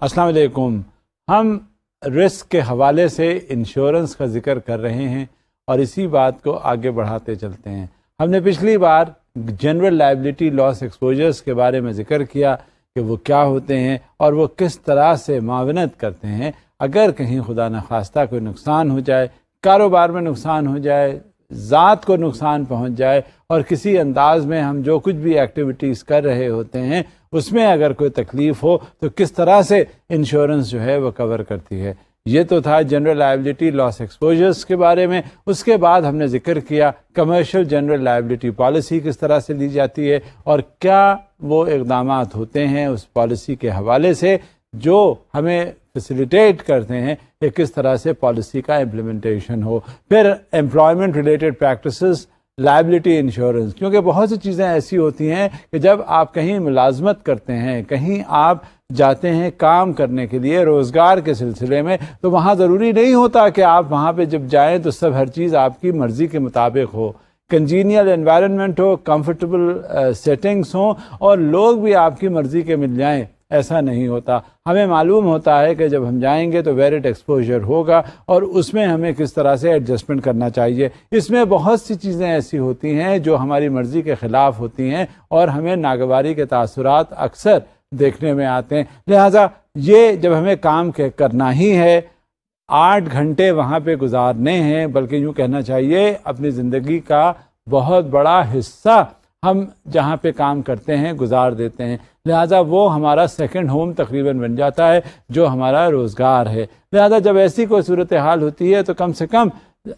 السلام علیکم. ہم رسک کے حوالے سے انشورنس کا ذکر کر رہے ہیں اور اسی بات کو آگے بڑھاتے چلتے ہیں. ہم نے پچھلی بار جنرل لائبلٹی لاس ایکسپوجرز کے بارے میں ذکر کیا کہ وہ کیا ہوتے ہیں اور وہ کس طرح سے معاونت کرتے ہیں اگر کہیں خدا نخواستہ کوئی نقصان ہو جائے، کاروبار میں نقصان ہو جائے، ذات کو نقصان پہنچ جائے اور کسی انداز میں ہم جو کچھ بھی ایکٹیویٹیز کر رہے ہوتے ہیں اس میں اگر کوئی تکلیف ہو تو کس طرح سے انشورنس جو ہے وہ کور کرتی ہے. یہ تو تھا جنرل لائبلٹی لاس ایکسپوجرز کے بارے میں. اس کے بعد ہم نے ذکر کیا کمرشل جنرل لائبلٹی پالیسی کس طرح سے لی جاتی ہے اور کیا وہ اقدامات ہوتے ہیں اس پالیسی کے حوالے سے جو ہمیں فیسیلیٹیٹ کرتے ہیں کہ کس طرح سے پالیسی کا امپلیمنٹیشن ہو. پھر employment related practices, liability insurance, کیونکہ بہت سی چیزیں ایسی ہوتی ہیں کہ جب آپ کہیں ملازمت کرتے ہیں، کہیں آپ جاتے ہیں کام کرنے کے لیے روزگار کے سلسلے میں، تو وہاں ضروری نہیں ہوتا کہ آپ وہاں پہ جب جائیں تو سب ہر چیز آپ کی مرضی کے مطابق ہو. کنجینیل انوائرنمنٹ ہو، کمفرٹیبل سیٹنگس ہوں اور لوگ بھی آپ کی مرضی کے مل جائیں، ایسا نہیں ہوتا. ہمیں معلوم ہوتا ہے کہ جب ہم جائیں گے تو ویرٹ ایکسپوجر ہوگا اور اس میں ہمیں کس طرح سے ایڈجسٹمنٹ کرنا چاہیے. اس میں بہت سی چیزیں ایسی ہوتی ہیں جو ہماری مرضی کے خلاف ہوتی ہیں اور ہمیں ناگواری کے تاثرات اکثر دیکھنے میں آتے ہیں. لہٰذا یہ جب ہمیں کام کرنا ہی ہے، 8 گھنٹے وہاں پہ گزارنے ہیں، بلکہ یوں کہنا چاہیے اپنی زندگی کا بہت بڑا حصہ ہم جہاں پہ کام کرتے ہیں گزار دیتے ہیں. لہٰذا وہ ہمارا سیکنڈ ہوم تقریباً بن جاتا ہے جو ہمارا روزگار ہے. لہٰذا جب ایسی کوئی صورتحال ہوتی ہے تو کم سے کم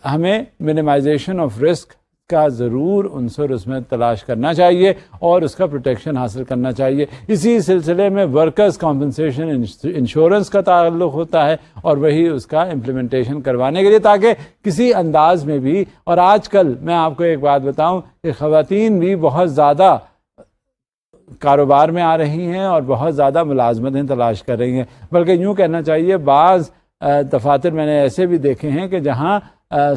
ہمیں منیمائزیشن آف رسک کا ضرور عنصر اس میں تلاش کرنا چاہیے اور اس کا پروٹیکشن حاصل کرنا چاہیے. اسی سلسلے میں ورکرز کمپنسیشن انشورنس کا تعلق ہوتا ہے اور وہی اس کا امپلیمنٹیشن کروانے کے لیے تاکہ کسی انداز میں بھی. اور آج کل میں آپ کو ایک بات بتاؤں کہ خواتین بھی بہت زیادہ کاروبار میں آ رہی ہیں اور بہت زیادہ ملازمتیں تلاش کر رہی ہیں. بلکہ یوں کہنا چاہیے بعض دفاتر میں نے ایسے بھی دیکھے ہیں کہ جہاں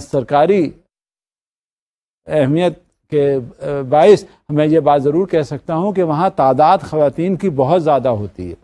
سرکاری اہمیت کے باعث میں یہ بات ضرور کہہ سکتا ہوں کہ وہاں تعداد خواتین کی بہت زیادہ ہوتی ہے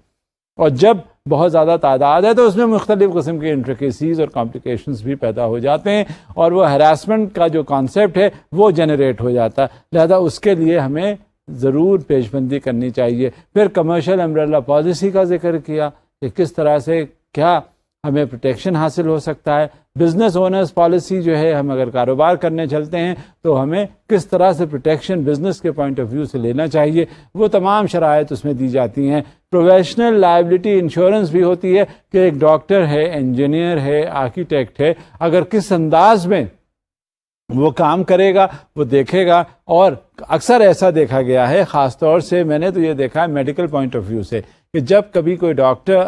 اور جب بہت زیادہ تعداد ہے تو اس میں مختلف قسم کے انٹریکیسیز اور کمپلیکیشنز بھی پیدا ہو جاتے ہیں اور وہ ہراسمنٹ کا جو کانسیپٹ ہے وہ جنریٹ ہو جاتا ہے. لہذا اس کے لیے ہمیں ضرور پیش بندی کرنی چاہیے. پھر کمرشل امبریلا پالیسی کا ذکر کیا کہ کس طرح سے کیا ہمیں پروٹیکشن حاصل ہو سکتا ہے. بزنس اونرز پالیسی جو ہے، ہم اگر کاروبار کرنے چلتے ہیں تو ہمیں کس طرح سے پروٹیکشن بزنس کے پوائنٹ آف ویو سے لینا چاہیے، وہ تمام شرائط اس میں دی جاتی ہیں. پروفیشنل لائبلٹی انشورنس بھی ہوتی ہے کہ ایک ڈاکٹر ہے، انجینئر ہے، آرکیٹیکٹ ہے، اگر کس انداز میں وہ کام کرے گا وہ دیکھے گا. اور اکثر ایسا دیکھا گیا ہے، خاص طور سے میں نے تو یہ دیکھا ہے میڈیکل پوائنٹ آف ویو سے، کہ جب کبھی کوئی ڈاکٹر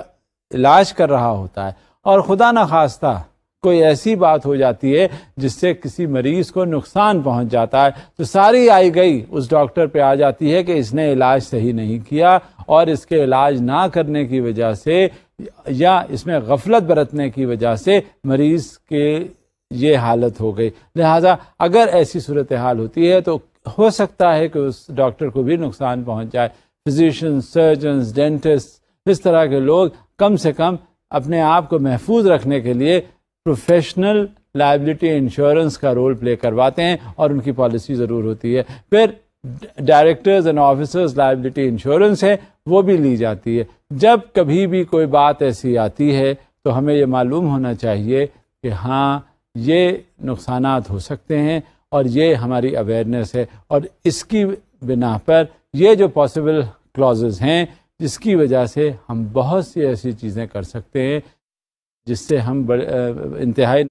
علاج کر رہا ہوتا ہے اور خدا نخواستہ کوئی ایسی بات ہو جاتی ہے جس سے کسی مریض کو نقصان پہنچ جاتا ہے تو ساری آئی گئی اس ڈاکٹر پہ آ جاتی ہے کہ اس نے علاج صحیح نہیں کیا اور اس کے علاج نہ کرنے کی وجہ سے یا اس میں غفلت برتنے کی وجہ سے مریض کے یہ حالت ہو گئی. لہٰذا اگر ایسی صورتحال ہوتی ہے تو ہو سکتا ہے کہ اس ڈاکٹر کو بھی نقصان پہنچ جائے. فزیشنز، سرجنز، ڈینٹسٹ، اس طرح کے لوگ کم سے کم اپنے آپ کو محفوظ رکھنے کے لیے پروفیشنل لائبلٹی انشورنس کا رول پلے کرواتے ہیں اور ان کی پالیسی ضرور ہوتی ہے. پھر directors and officers liability insurance ہے، وہ بھی لی جاتی ہے. جب کبھی بھی کوئی بات ایسی آتی ہے تو ہمیں یہ معلوم ہونا چاہیے کہ ہاں یہ نقصانات ہو سکتے ہیں اور یہ ہماری اویئرنیس ہے اور اس کی بنا پر یہ جو پاسبل کلازز ہیں جس کی وجہ سے ہم بہت سی ایسی چیزیں کر سکتے ہیں جس سے ہم انتہائی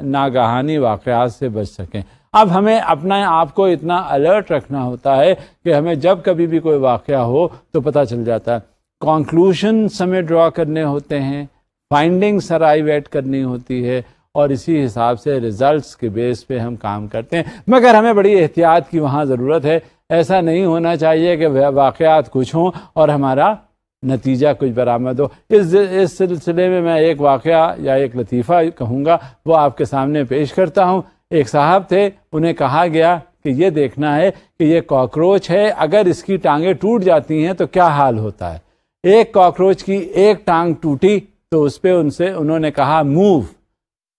ناگہانی واقعات سے بچ سکیں. اب ہمیں اپنا آپ کو اتنا الرٹ رکھنا ہوتا ہے کہ ہمیں جب کبھی بھی کوئی واقعہ ہو تو پتہ چل جاتا ہے. کنکلوژنز ہمیں ڈرا کرنے ہوتے ہیں، فائنڈنگس ارائیو کرنی ہوتی ہے اور اسی حساب سے ریزلٹس کے بیس پہ ہم کام کرتے ہیں. مگر ہمیں بڑی احتیاط کی وہاں ضرورت ہے. ایسا نہیں ہونا چاہیے کہ واقعات کچھ ہوں اور ہمارا نتیجہ کچھ برآمد ہو. اس سلسلے میں ایک واقعہ یا ایک لطیفہ کہوں گا، وہ آپ کے سامنے پیش کرتا ہوں. ایک صاحب تھے، انہیں کہا گیا کہ یہ دیکھنا ہے کہ یہ کاکروچ ہے، اگر اس کی ٹانگیں ٹوٹ جاتی ہیں تو کیا حال ہوتا ہے. ایک کاکروچ کی ایک ٹانگ ٹوٹی تو اس پہ انہوں نے کہا موو،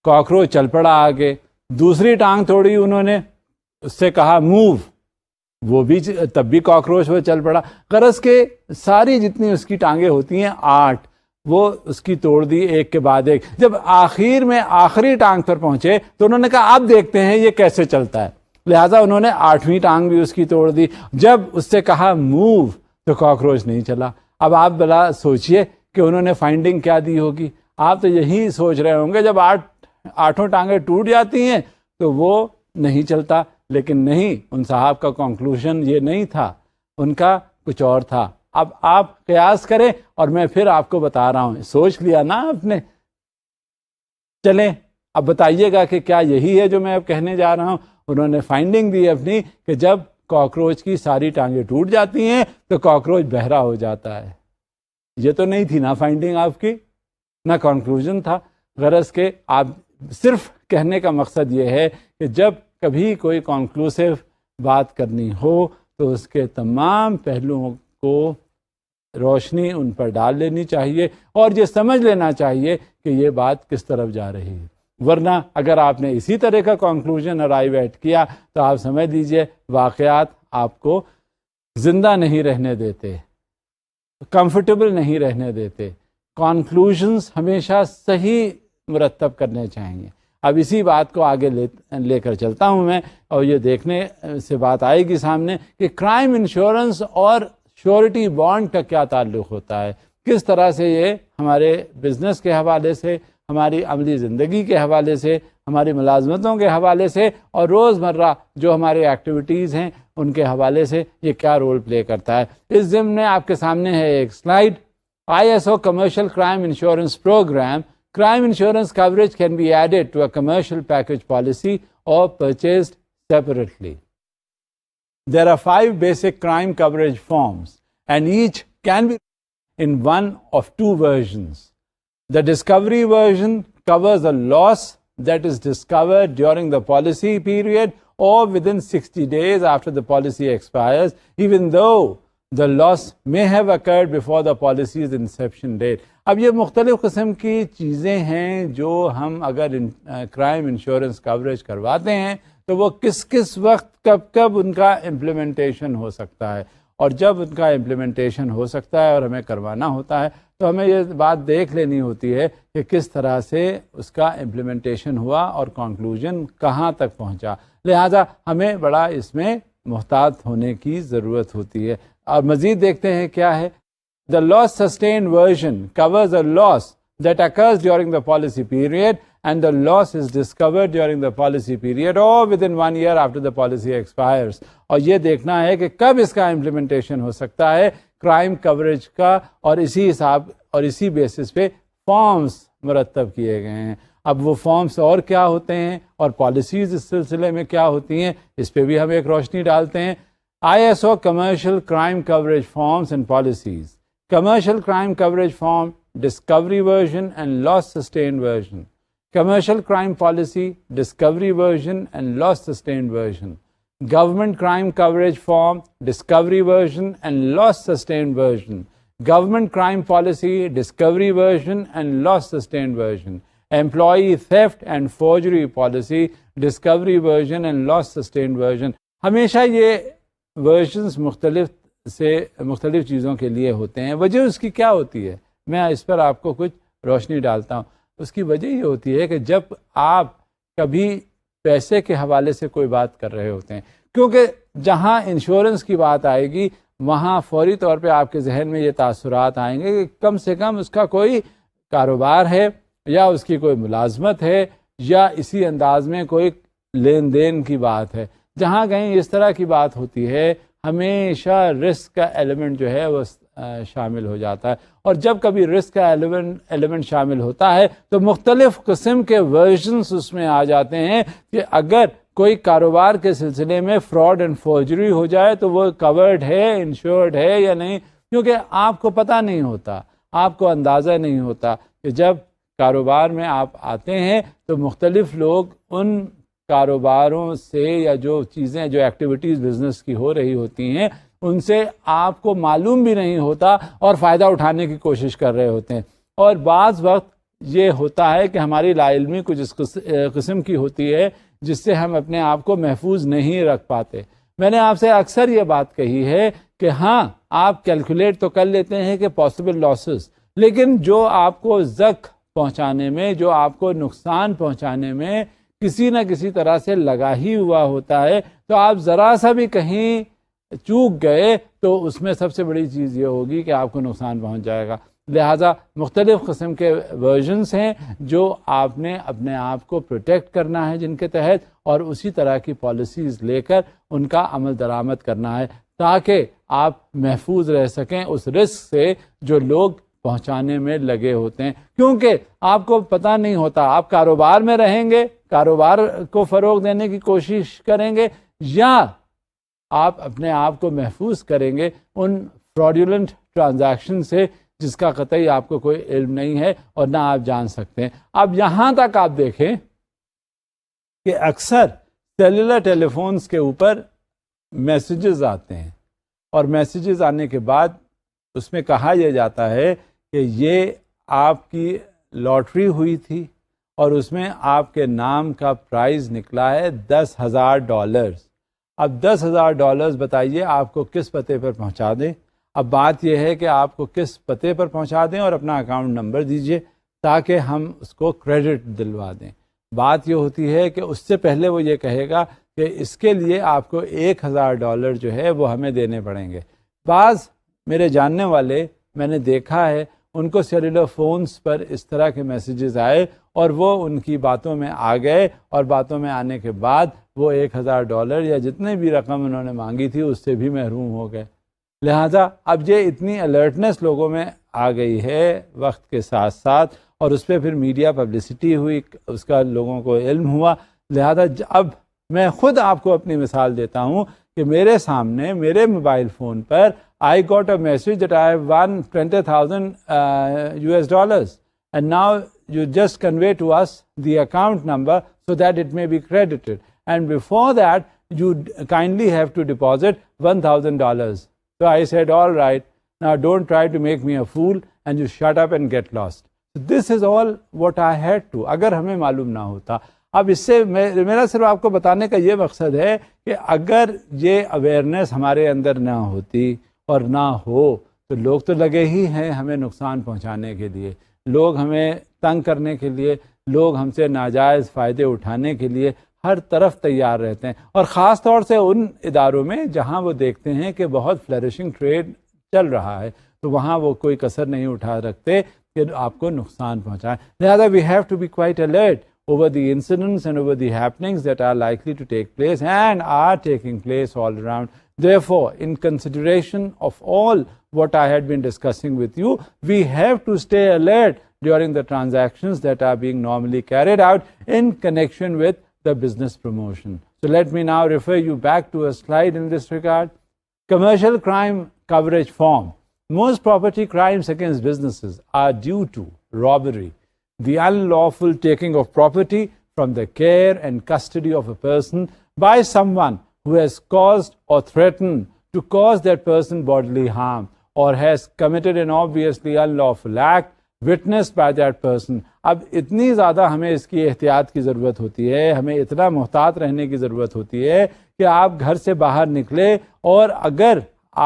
کاکروچ چل پڑا آگے. دوسری ٹانگ توڑی انہوں نے، اس سے کہا موو، وہ بھی تب بھی کاکروچ وہ چل پڑا. غرض کے ساری جتنی اس کی ٹانگیں ہوتی ہیں 8، وہ اس کی توڑ دی ایک کے بعد ایک. جب آخر میں آخری ٹانگ پر پہنچے تو انہوں نے کہا اب دیکھتے ہیں یہ کیسے چلتا ہے. لہٰذا انہوں نے 8ویں ٹانگ بھی اس کی توڑ دی. جب اس سے کہا موو تو کاکروچ نہیں چلا. اب آپ بلا سوچئے کہ انہوں نے فائنڈنگ کیا دی ہوگی. آپ تو یہی سوچ رہے ہوں گے جب 8 ٹانگیں ٹوٹ جاتی ہیں تو وہ نہیں چلتا. لیکن نہیں، ان صاحب کا کنکلوژن یہ نہیں تھا، ان کا کچھ اور تھا. اب آپ قیاس کریں اور میں پھر آپ کو بتا رہا ہوں. سوچ لیا نا آپ نے؟ چلیں اب بتائیے گا کہ کیا یہی ہے جو میں اب کہنے جا رہا ہوں. انہوں نے فائنڈنگ دی اپنی کہ جب کاکروچ کی ساری ٹانگیں ٹوٹ جاتی ہیں تو کاکروچ بہرا ہو جاتا ہے. یہ تو نہیں تھی نا فائنڈنگ آپ کی، نہ کنکلوژن تھا. غرض کہ آپ صرف کہنے کا مقصد یہ ہے کہ جب کبھی کوئی کنکلوسیو بات کرنی ہو تو اس کے تمام پہلوؤں کو روشنی ان پر ڈال لینی چاہیے اور یہ سمجھ لینا چاہیے کہ یہ بات کس طرف جا رہی ہے. ورنہ اگر آپ نے اسی طرح کا کنکلوژن ارائیو ایٹ کیا تو آپ سمجھ لیجئے واقعات آپ کو زندہ نہیں رہنے دیتے، کمفرٹیبل نہیں رہنے دیتے. کنکلوژنز ہمیشہ صحیح مرتب کرنے چاہیے. اب اسی بات کو آگے لے کر چلتا ہوں میں، اور یہ دیکھنے سے بات آئے گی سامنے کہ کرائم انشورنس اور شیورٹی بانڈ کا کیا تعلق ہوتا ہے، کس طرح سے یہ ہمارے بزنس کے حوالے سے، ہماری عملی زندگی کے حوالے سے، ہماری ملازمتوں کے حوالے سے اور روزمرہ جو ہماری ایکٹیویٹیز ہیں ان کے حوالے سے یہ کیا رول پلے کرتا ہے. اس ضمن میں آپ کے سامنے ہے ایک slide. ISO Commercial Crime Insurance Program. Crime insurance coverage can be added to a commercial package policy or purchased separately. There are 5 basic crime coverage forms, and each can be in one of 2 versions. The discovery version covers a loss that is discovered during the policy period or within 60 days after the policy expires, even though the loss may have occurred before the policy's inception date. اب یہ مختلف قسم کی چیزیں ہیں جو ہم اگر کرائم انشورنس کوریج کرواتے ہیں تو وہ کس وقت کب ان کا امپلیمنٹیشن ہو سکتا ہے. اور جب ان کا امپلیمنٹیشن ہو سکتا ہے اور ہمیں کروانا ہوتا ہے تو ہمیں یہ بات دیکھ لینی ہوتی ہے کہ کس طرح سے اس کا امپلیمنٹیشن ہوا اور کنکلوژن کہاں تک پہنچا. لہٰذا ہمیں بڑا اس میں محتاط ہونے کی ضرورت ہوتی ہے. اور مزید دیکھتے ہیں کیا ہے. The loss sustained version covers a loss that occurs during the policy period and the loss is discovered during the policy period or within 1 year after the policy expires. اور یہ دیکھنا ہے کہ کب اس کا امپلیمنٹیشن ہو سکتا ہے کرائم کوریج کا، اور اسی حساب اور اسی بیسس پہ فارمز مرتب کیے گئے ہیں. اب وہ فارمز اور کیا ہوتے ہیں اور پالیسیز اس سلسلے میں کیا ہوتی ہیں، اس پہ بھی ہم ایک روشنی ڈالتے ہیں. ISO Commercial Crime Coverage Forms and Policies. Commercial Crime Coverage Form, Discovery Version and Loss Sustained Version. Commercial Crime Policy, Discovery Version and Loss Sustained Version. Government Crime Coverage Form, Discovery Version and Loss Sustained Version. Government Crime Policy, Discovery Version and Loss Sustained Version. Employee Theft and Forgery Policy, Discovery Version and Loss Sustained Version. ہمیشہ یہ versions مختلف چیزوں کے لیے ہوتے ہیں. وجہ اس کی کیا ہوتی ہے، میں اس پر آپ کو کچھ روشنی ڈالتا ہوں. اس کی وجہ یہ ہوتی ہے کہ جب آپ کبھی پیسے کے حوالے سے کوئی بات کر رہے ہوتے ہیں، کیونکہ جہاں انشورنس کی بات آئے گی وہاں فوری طور پہ آپ کے ذہن میں یہ تاثرات آئیں گے کہ کم سے کم اس کا کوئی کاروبار ہے یا اس کی کوئی ملازمت ہے یا اسی انداز میں کوئی لین دین کی بات ہے. جہاں کہیں اس طرح کی بات ہوتی ہے ہمیشہ رسک کا ایلیمنٹ جو ہے وہ شامل ہو جاتا ہے. اور جب کبھی رسک کا ایلیمنٹ شامل ہوتا ہے تو مختلف قسم کے ورژنس اس میں آ جاتے ہیں کہ اگر کوئی کاروبار کے سلسلے میں فراڈ اینڈ فورجری ہو جائے تو وہ کورڈ ہے، انشورڈ ہے یا نہیں، کیونکہ آپ کو پتہ نہیں ہوتا، آپ کو اندازہ نہیں ہوتا کہ جب کاروبار میں آپ آتے ہیں تو مختلف لوگ ان کاروباروں سے یا جو چیزیں جو ایکٹیویٹیز بزنس کی ہو رہی ہوتی ہیں ان سے آپ کو معلوم بھی نہیں ہوتا اور فائدہ اٹھانے کی کوشش کر رہے ہوتے ہیں. اور بعض وقت یہ ہوتا ہے کہ ہماری لا علمی کچھ اس قسم کی ہوتی ہے جس سے ہم اپنے آپ کو محفوظ نہیں رکھ پاتے. میں نے آپ سے اکثر یہ بات کہی ہے کہ ہاں آپ کیلکولیٹ تو کر لیتے ہیں کہ پاسبل لاسز، لیکن جو آپ کو زخم پہنچانے میں، جو آپ کو نقصان پہنچانے میں کسی نہ کسی طرح سے لگا ہی ہوا ہوتا ہے، تو آپ ذرا سا بھی کہیں چوک گئے تو اس میں سب سے بڑی چیز یہ ہوگی کہ آپ کو نقصان پہنچ جائے گا. لہٰذا مختلف قسم کے ورژنس ہیں جو آپ نے اپنے آپ کو پروٹیکٹ کرنا ہے جن کے تحت، اور اسی طرح کی پالیسیز لے کر ان کا عمل درآمد کرنا ہے تاکہ آپ محفوظ رہ سکیں اس رسک سے جو لوگ پہنچانے میں لگے ہوتے ہیں. کیونکہ آپ کو پتہ نہیں ہوتا آپ کاروبار میں رہیں گے، کاروبار کو فروغ دینے کی کوشش کریں گے، یا آپ اپنے آپ کو محفوظ کریں گے ان فراڈولنٹ ٹرانزیکشن سے جس کا قطعی آپ کو کوئی علم نہیں ہے اور نہ آپ جان سکتے ہیں. اب یہاں تک آپ دیکھیں کہ اکثر سیلولر ٹیلی فونز کے اوپر میسیجز آتے ہیں، اور میسیجز آنے کے بعد اس میں کہا یہ جاتا ہے کہ یہ آپ کی لاٹری ہوئی تھی اور اس میں آپ کے نام کا پرائز نکلا ہے $10,000. اب $10,000 بتائیے آپ کو کس پتے پر پہنچا دیں. اب بات یہ ہے کہ آپ کو کس پتے پر پہنچا دیں اور اپنا اکاؤنٹ نمبر دیجئے تاکہ ہم اس کو کریڈٹ دلوا دیں. بات یہ ہوتی ہے کہ اس سے پہلے وہ یہ کہے گا کہ اس کے لیے آپ کو $1,000 جو ہے وہ ہمیں دینے پڑیں گے. بعض میرے جاننے والے میں نے دیکھا ہے ان کو سیلولر فونز پر اس طرح کے میسیجز آئے اور وہ ان کی باتوں میں آ گئے، اور باتوں میں آنے کے بعد وہ $1,000 یا جتنے بھی رقم انہوں نے مانگی تھی اس سے بھی محروم ہو گئے. لہٰذا اب یہ اتنی الرٹنس لوگوں میں آ گئی ہے وقت کے ساتھ ساتھ، اور اس پہ پھر میڈیا پبلسٹی ہوئی، اس کا لوگوں کو علم ہوا. لہذا اب میں خود آپ کو اپنی مثال دیتا ہوں کہ میرے سامنے میرے mobile phone per I got a message that I have won $20,000 and now you just convey to us the account number so that it may be credited, and before that you kindly have to deposit $1,000. So I said, all right, now don't try to make me a fool, and you shut up and get lost. So this is all what I had to. اگر ہمیں معلوم نہ ہوتا. اب اس سے میرا صرف آپ کو بتانے کا یہ مقصد ہے کہ اگر یہ اویئرنیس ہمارے اندر نہ ہوتی اور نہ ہو تو لوگ تو لگے ہی ہیں ہمیں نقصان پہنچانے کے لیے، لوگ ہمیں تنگ کرنے کے لیے، لوگ ہم سے ناجائز فائدے اٹھانے کے لیے ہر طرف تیار رہتے ہیں. اور خاص طور سے ان اداروں میں جہاں وہ دیکھتے ہیں کہ بہت فلرشنگ ٹریڈ چل رہا ہے تو وہاں وہ کوئی کسر نہیں اٹھا رکھتے کہ آپ کو نقصان پہنچائیں. لہذا we have to be quite alert over the incidents and over the happenings that are likely to take place and are taking place all around. Therefore, in consideration of all what I had been discussing with you, we have to stay alert during the transactions that are being normally carried out in connection with the business promotion. So let me now refer you back to a slide in this regard. Commercial crime coverage form. Most property crimes against businesses are due to robbery, the unlawful taking of property from the care and custody of a person by someone who has caused or threatened to cause that person bodily harm or has committed an obviously unlawful act witnessed by that person. اب اتنی زیادہ ہمیں اس کی احتیاط کی ضرورت ہوتی ہے، ہمیں اتنا محتاط رہنے کی ضرورت ہوتی ہے کہ آپ گھر سے باہر نکلے اور اگر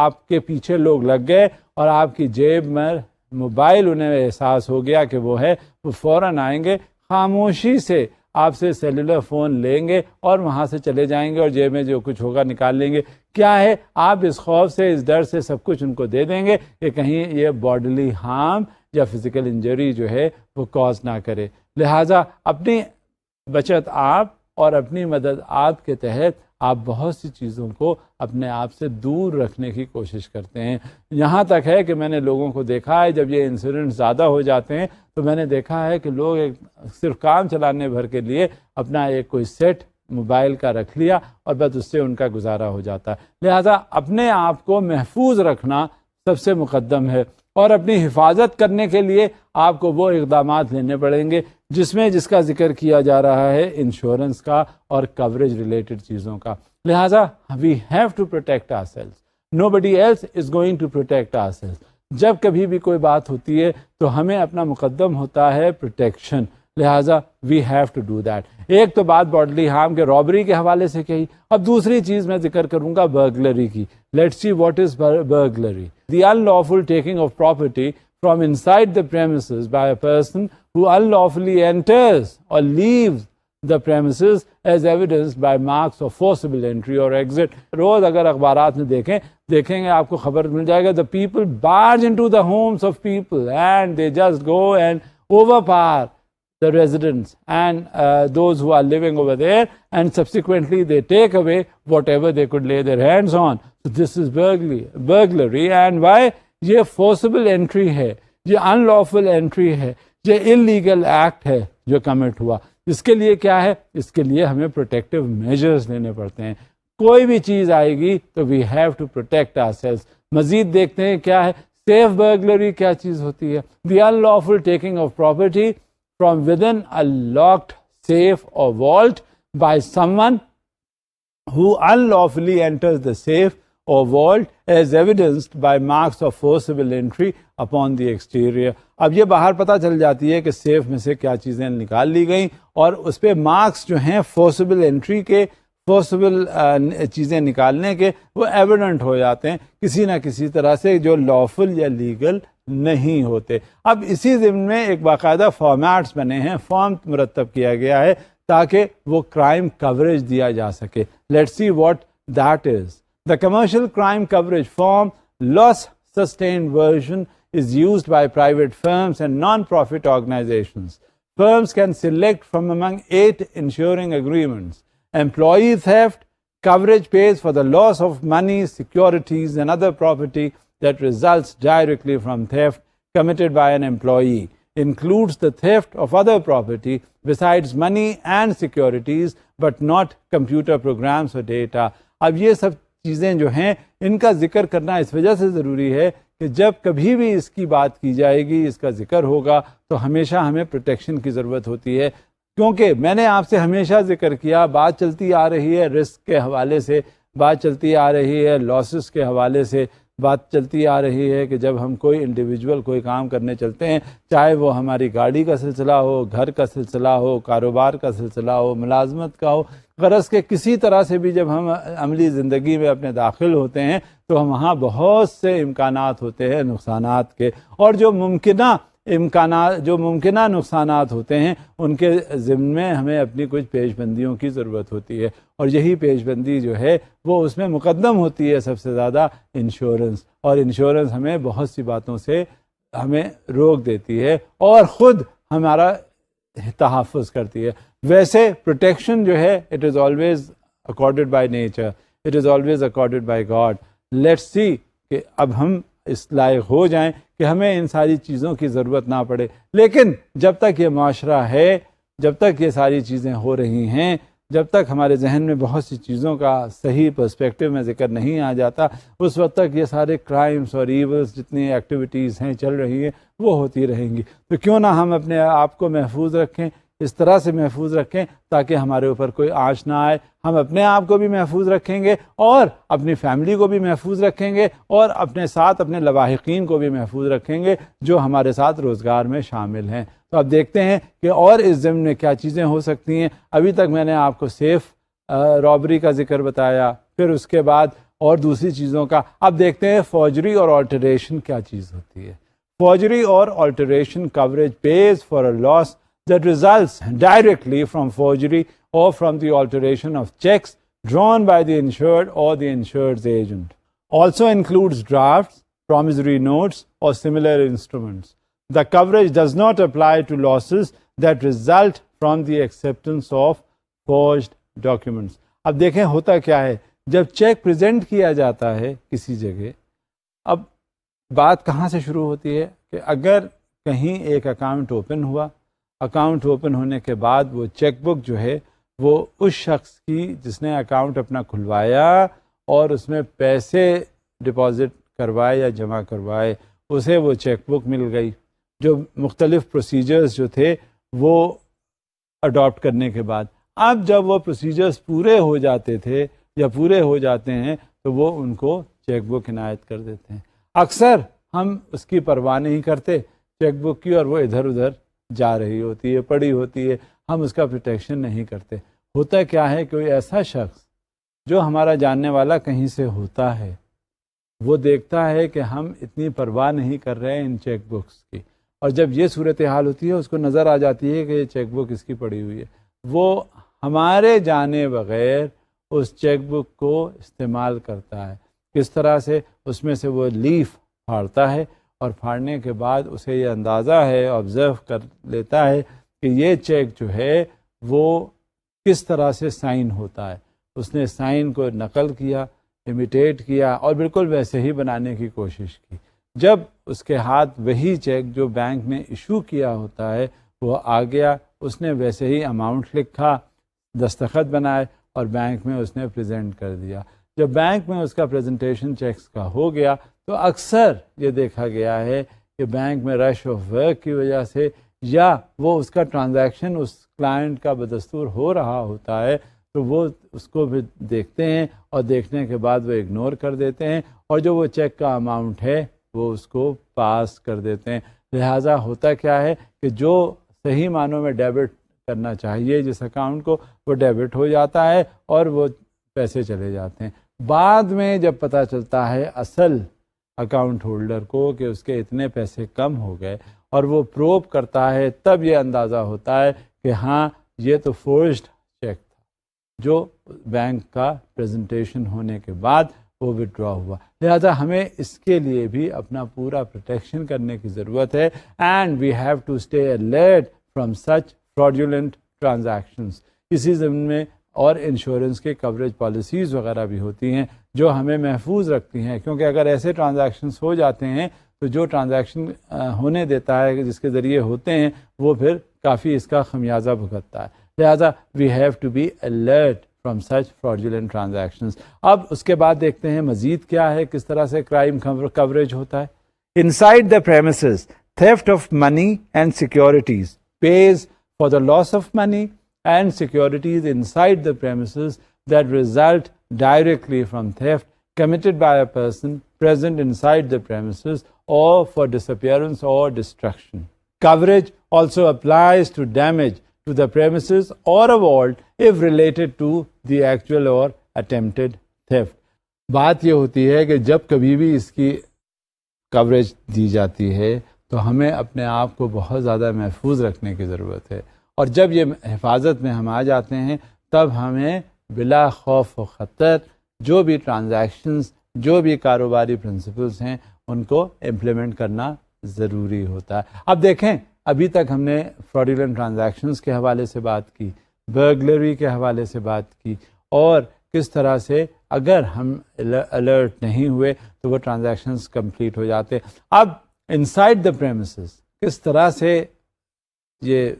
آپ کے پیچھے لوگ لگ گئے اور آپ کی جیب میں موبائل انہیں احساس ہو گیا کہ وہ ہے، وہ فوراً آئیں گے، خاموشی سے آپ سے سیلولر فون لیں گے اور وہاں سے چلے جائیں گے اور جیب میں جو کچھ ہوگا نکال لیں گے. کیا ہے؟ آپ اس خوف سے، اس ڈر سے سب کچھ ان کو دے دیں گے کہ کہیں یہ باڈلی ہارم یا فزیکل انجری جو ہے وہ کاز نہ کرے. لہٰذا اپنی بچت آپ اور اپنی مدد آپ کے تحت آپ بہت سی چیزوں کو اپنے آپ سے دور رکھنے کی کوشش کرتے ہیں. یہاں تک ہے کہ میں نے لوگوں کو دیکھا ہے جب یہ انسیڈنٹ زیادہ ہو جاتے ہیں تو میں نے دیکھا ہے کہ لوگ صرف کام چلانے بھر کے لیے اپنا ایک کوئی سیٹ موبائل کا رکھ لیا اور بس اس سے ان کا گزارا ہو جاتا ہے. لہٰذا اپنے آپ کو محفوظ رکھنا سب سے مقدم ہے اور اپنی حفاظت کرنے کے لیے آپ کو وہ اقدامات لینے پڑیں گے جس کا ذکر کیا جا رہا ہے انشورنس کا اور کوریج ریلیٹڈ چیزوں کا. لہٰذا we have to protect our selves. nobody else is going to protect ourselves. جب کبھی بھی کوئی بات ہوتی ہے تو ہمیں اپنا مقدم ہوتا ہے پروٹیکشن، لہٰذا we have to do that. ایک تو بات باڈلی ہارم کے رابری کے حوالے سے کہی، اب دوسری چیز میں ذکر کروں گا برگلری کی. Let's see what is burglary. The unlawful taking of property from inside the premises by a person who unlawfully enters or leaves the premises as evidenced by marks of forcible entry or exit. روز اگر اخبارات میں دیکھیں گے آپ کو خبر مل جائے گا the people barge into the homes of people and they just go and overpower the residents and those who are living over there, and subsequently they take away whatever they could lay their hands on. So this is burglary. And why? یہ forcible entry ہے، یہ unlawful entry ہے، یہ illegal act ہے جو commit ہوا. اس کے لیے کیا ہے؟ اس کے لیے ہمیں پروٹیکٹیو میجرز لینے پڑتے ہیں. کوئی بھی چیز آئے گی تو we have to protect our selves. مزید دیکھتے ہیں کیا ہے سیف برگلری کیا چیز ہوتی ہے. دی unlawful taking of property from within a locked safe or vault by someone who unlawfully enters the safe or vault as evidenced by marks of forcible entry upon the exterior. اب یہ باہر پتہ چل جاتی ہے کہ سیف میں سے کیا چیزیں نکال لی گئیں اور اس پہ مارکس جو ہیں فورسبل انٹری کے، فورسبل چیزیں نکالنے کے، وہ ایویڈنٹ ہو جاتے ہیں کسی نہ کسی طرح سے جو لافل یا لیگل نہیں ہوتے. اب اسی ضمن میں ایک باقاعدہ فارمیٹس بنے ہیں، فارم مرتب کیا گیا ہے تاکہ وہ کرائم کوریج دیا جا سکے. Let's see what that is. The commercial crime coverage form loss sustained version is used by private firms and non-profit organizations. Firms can select from among 8 insuring agreements. Employee theft coverage pays for the loss of money, securities, and other property that results directly from theft committed by an employee. Includes the theft of other property besides money and securities, but not computer programs or data. اب یہ سب چیزیں جو ہیں ان کا ذکر کرنا اس وجہ سے ضروری ہے کہ جب کبھی بھی اس کی بات کی جائے گی، اس کا ذکر ہوگا تو ہمیشہ ہمیں پروٹیکشن کی ضرورت ہوتی ہے. کیونکہ میں نے آپ سے ہمیشہ ذکر کیا، بات چلتی آ رہی ہے رسک کے حوالے سے، بات چلتی آ رہی ہے لاسز کے حوالے سے، بات چلتی آ رہی ہے کہ جب ہم کوئی انڈیویجول کوئی کام کرنے چلتے ہیں، چاہے وہ ہماری گاڑی کا سلسلہ ہو، گھر کا سلسلہ ہو، کاروبار کا سلسلہ ہو، ملازمت کا ہو، غرض کہ کسی طرح سے بھی جب ہم عملی زندگی میں اپنے داخل ہوتے ہیں تو وہاں بہت سے امکانات ہوتے ہیں نقصانات کے، اور جو ممکنہ نقصانات ہوتے ہیں ان کے ضمن میں ہمیں اپنی کچھ پیش بندیوں کی ضرورت ہوتی ہے. اور یہی پیش بندی جو ہے وہ اس میں مقدم ہوتی ہے سب سے زیادہ انشورنس. اور انشورنس ہمیں بہت سی باتوں سے ہمیں روک دیتی ہے اور خود ہمارا تحفظ کرتی ہے. ویسے پروٹیکشن جو ہے it is always accorded by nature, it is always accorded by God. Let's see کہ اب ہم اس لائق ہو جائیں کہ ہمیں ان ساری چیزوں کی ضرورت نہ پڑے. لیکن جب تک یہ معاشرہ ہے، جب تک یہ ساری چیزیں ہو رہی ہیں، جب تک ہمارے ذہن میں بہت سی چیزوں کا صحیح پرسپیکٹو میں ذکر نہیں آ جاتا، اس وقت تک یہ سارے کرائمز اور ایولز جتنی ایکٹیویٹیز ہیں چل رہی ہیں وہ ہوتی رہیں گی. تو کیوں نہ ہم اپنے آپ کو محفوظ رکھیں، اس طرح سے محفوظ رکھیں تاکہ ہمارے اوپر کوئی آنچ نہ آئے. ہم اپنے آپ کو بھی محفوظ رکھیں گے اور اپنی فیملی کو بھی محفوظ رکھیں گے اور اپنے ساتھ اپنے لواحقین کو بھی محفوظ رکھیں گے جو ہمارے ساتھ روزگار میں شامل ہیں. تو اب دیکھتے ہیں کہ اور اس ضمن میں کیا چیزیں ہو سکتی ہیں. ابھی تک میں نے آپ کو سیف رابری کا ذکر بتایا، پھر اس کے بعد اور دوسری چیزوں کا. اب دیکھتے ہیں فوجری اور آلٹریشن کیا چیز ہوتی ہے. فوجری اور alteration coverage pays for a loss that results directly from forgery or from the alteration of checks drawn by the insured or the insured's agent. Also includes drafts, promissory notes, or similar instruments. The coverage does not apply to losses that result from the acceptance of forged documents. اب دیکھیں ہوتا کیا ہے، جب check present کیا جاتا ہے کسی جگہ، اب بات کہاں سے شروع ہوتی ہے کہ اگر کہیں ایک اکاؤنٹ اوپن ہوا، اکاؤنٹ اوپن ہونے کے بعد وہ چیک بک جو ہے وہ اس شخص کی جس نے اکاؤنٹ اپنا کھلوایا اور اس میں پیسے ڈپازٹ کروائے یا جمع کروائے، اسے وہ چیک بک مل گئی. جو مختلف پروسیجرز جو تھے وہ اڈاپٹ کرنے کے بعد، اب جب وہ پروسیجرز پورے ہو جاتے تھے یا پورے ہو جاتے ہیں تو وہ ان کو چیک بک عنایت کر دیتے ہیں. اکثر ہم اس کی پرواہ نہیں کرتے چیک بک کی، اور وہ ادھر ادھر جا رہی ہوتی ہے، پڑی ہوتی ہے، ہم اس کا پروٹیکشن نہیں کرتے. ہوتا کیا ہے، کوئی ایسا شخص جو ہمارا جاننے والا کہیں سے ہوتا ہے، وہ دیکھتا ہے کہ ہم اتنی پرواہ نہیں کر رہے ہیں ان چیک بکس کی، اور جب یہ صورتحال ہوتی ہے اس کو نظر آ جاتی ہے کہ یہ چیک بک اس کی پڑی ہوئی ہے، وہ ہمارے جانے بغیر اس چیک بک کو استعمال کرتا ہے. کس طرح سے؟ اس میں سے وہ لیف پھاڑتا ہے، اور پھاڑنے کے بعد اسے یہ اندازہ ہے، آبزرو کر لیتا ہے کہ یہ چیک جو ہے وہ کس طرح سے سائن ہوتا ہے. اس نے سائن کو نقل کیا، امیٹیٹ کیا، اور بالکل ویسے ہی بنانے کی کوشش کی. جب اس کے ہاتھ وہی چیک جو بینک نے ایشو کیا ہوتا ہے وہ آ گیا، اس نے ویسے ہی اماؤنٹ لکھا، دستخط بنائے، اور بینک میں اس نے پریزنٹ کر دیا. جب بینک میں اس کا پریزنٹیشن چیکس کا ہو گیا تو اکثر یہ دیکھا گیا ہے کہ بینک میں رش آف ورک کی وجہ سے، یا وہ اس کا ٹرانزیکشن اس کلائنٹ کا بدستور ہو رہا ہوتا ہے، تو وہ اس کو بھی دیکھتے ہیں، اور دیکھنے کے بعد وہ اگنور کر دیتے ہیں، اور جو وہ چیک کا اماؤنٹ ہے وہ اس کو پاس کر دیتے ہیں. لہٰذا ہوتا کیا ہے کہ جو صحیح معنوں میں ڈیبٹ کرنا چاہیے جس اکاؤنٹ کو، وہ ڈیبٹ ہو جاتا ہے اور وہ پیسے چلے جاتے ہیں. بعد میں جب پتہ چلتا ہے اصل اکاؤنٹ ہولڈر کو کہ اس کے اتنے پیسے کم ہو گئے، اور وہ پروب کرتا ہے، تب یہ اندازہ ہوتا ہے کہ ہاں یہ تو فورجڈ چیک تھا جو بینک کا پریزنٹیشن ہونے کے بعد وہ وڈرا ہوا. لہذا ہمیں اس کے لیے بھی اپنا پورا پروٹیکشن کرنے کی ضرورت ہے. And we have to stay alert from such fraudulent transactions. اسی ضمن میں اور انشورنس کے کوریج پالیسیز وغیرہ بھی ہوتی ہیں جو ہمیں محفوظ رکھتی ہیں، کیونکہ اگر ایسے ٹرانزیکشنز ہو جاتے ہیں تو جو ٹرانزیکشن ہونے دیتا ہے جس کے ذریعے ہوتے ہیں وہ پھر کافی اس کا خمیازہ بھگتتا ہے. لہذا we have to be alert from such fraudulent transactions. اب اس کے بعد دیکھتے ہیں مزید کیا ہے، کس طرح سے کرائم کوریج ہوتا ہے. Inside the premises, theft of money and securities pays for the loss of money and securities inside the premises that result directly from theft committed by a person present inside the premises or for disappearance or destruction. Coverage also applies to damage to the premises or a vault if related to the actual or attempted theft. بات یہ ہوتی ہے کہ جب کبھی بھی اس کی coverage دی جاتی ہے تو ہمیں اپنے آپ کو بہت زیادہ محفوظ رکھنے کی ضرورت ہے، اور جب یہ حفاظت میں ہم آ جاتے ہیں تب ہمیں بلا خوف و خطر جو بھی ٹرانزیکشنز، جو بھی کاروباری پرنسپلز ہیں ان کو امپلیمنٹ کرنا ضروری ہوتا ہے. اب دیکھیں، ابھی تک ہم نے fraudulent ٹرانزیکشنز کے حوالے سے بات کی، برگلری کے حوالے سے بات کی، اور کس طرح سے اگر ہم الرٹ نہیں ہوئے تو وہ ٹرانزیکشنز کمپلیٹ ہو جاتے. اب انسائڈ دا پریمسز کس طرح سے یہ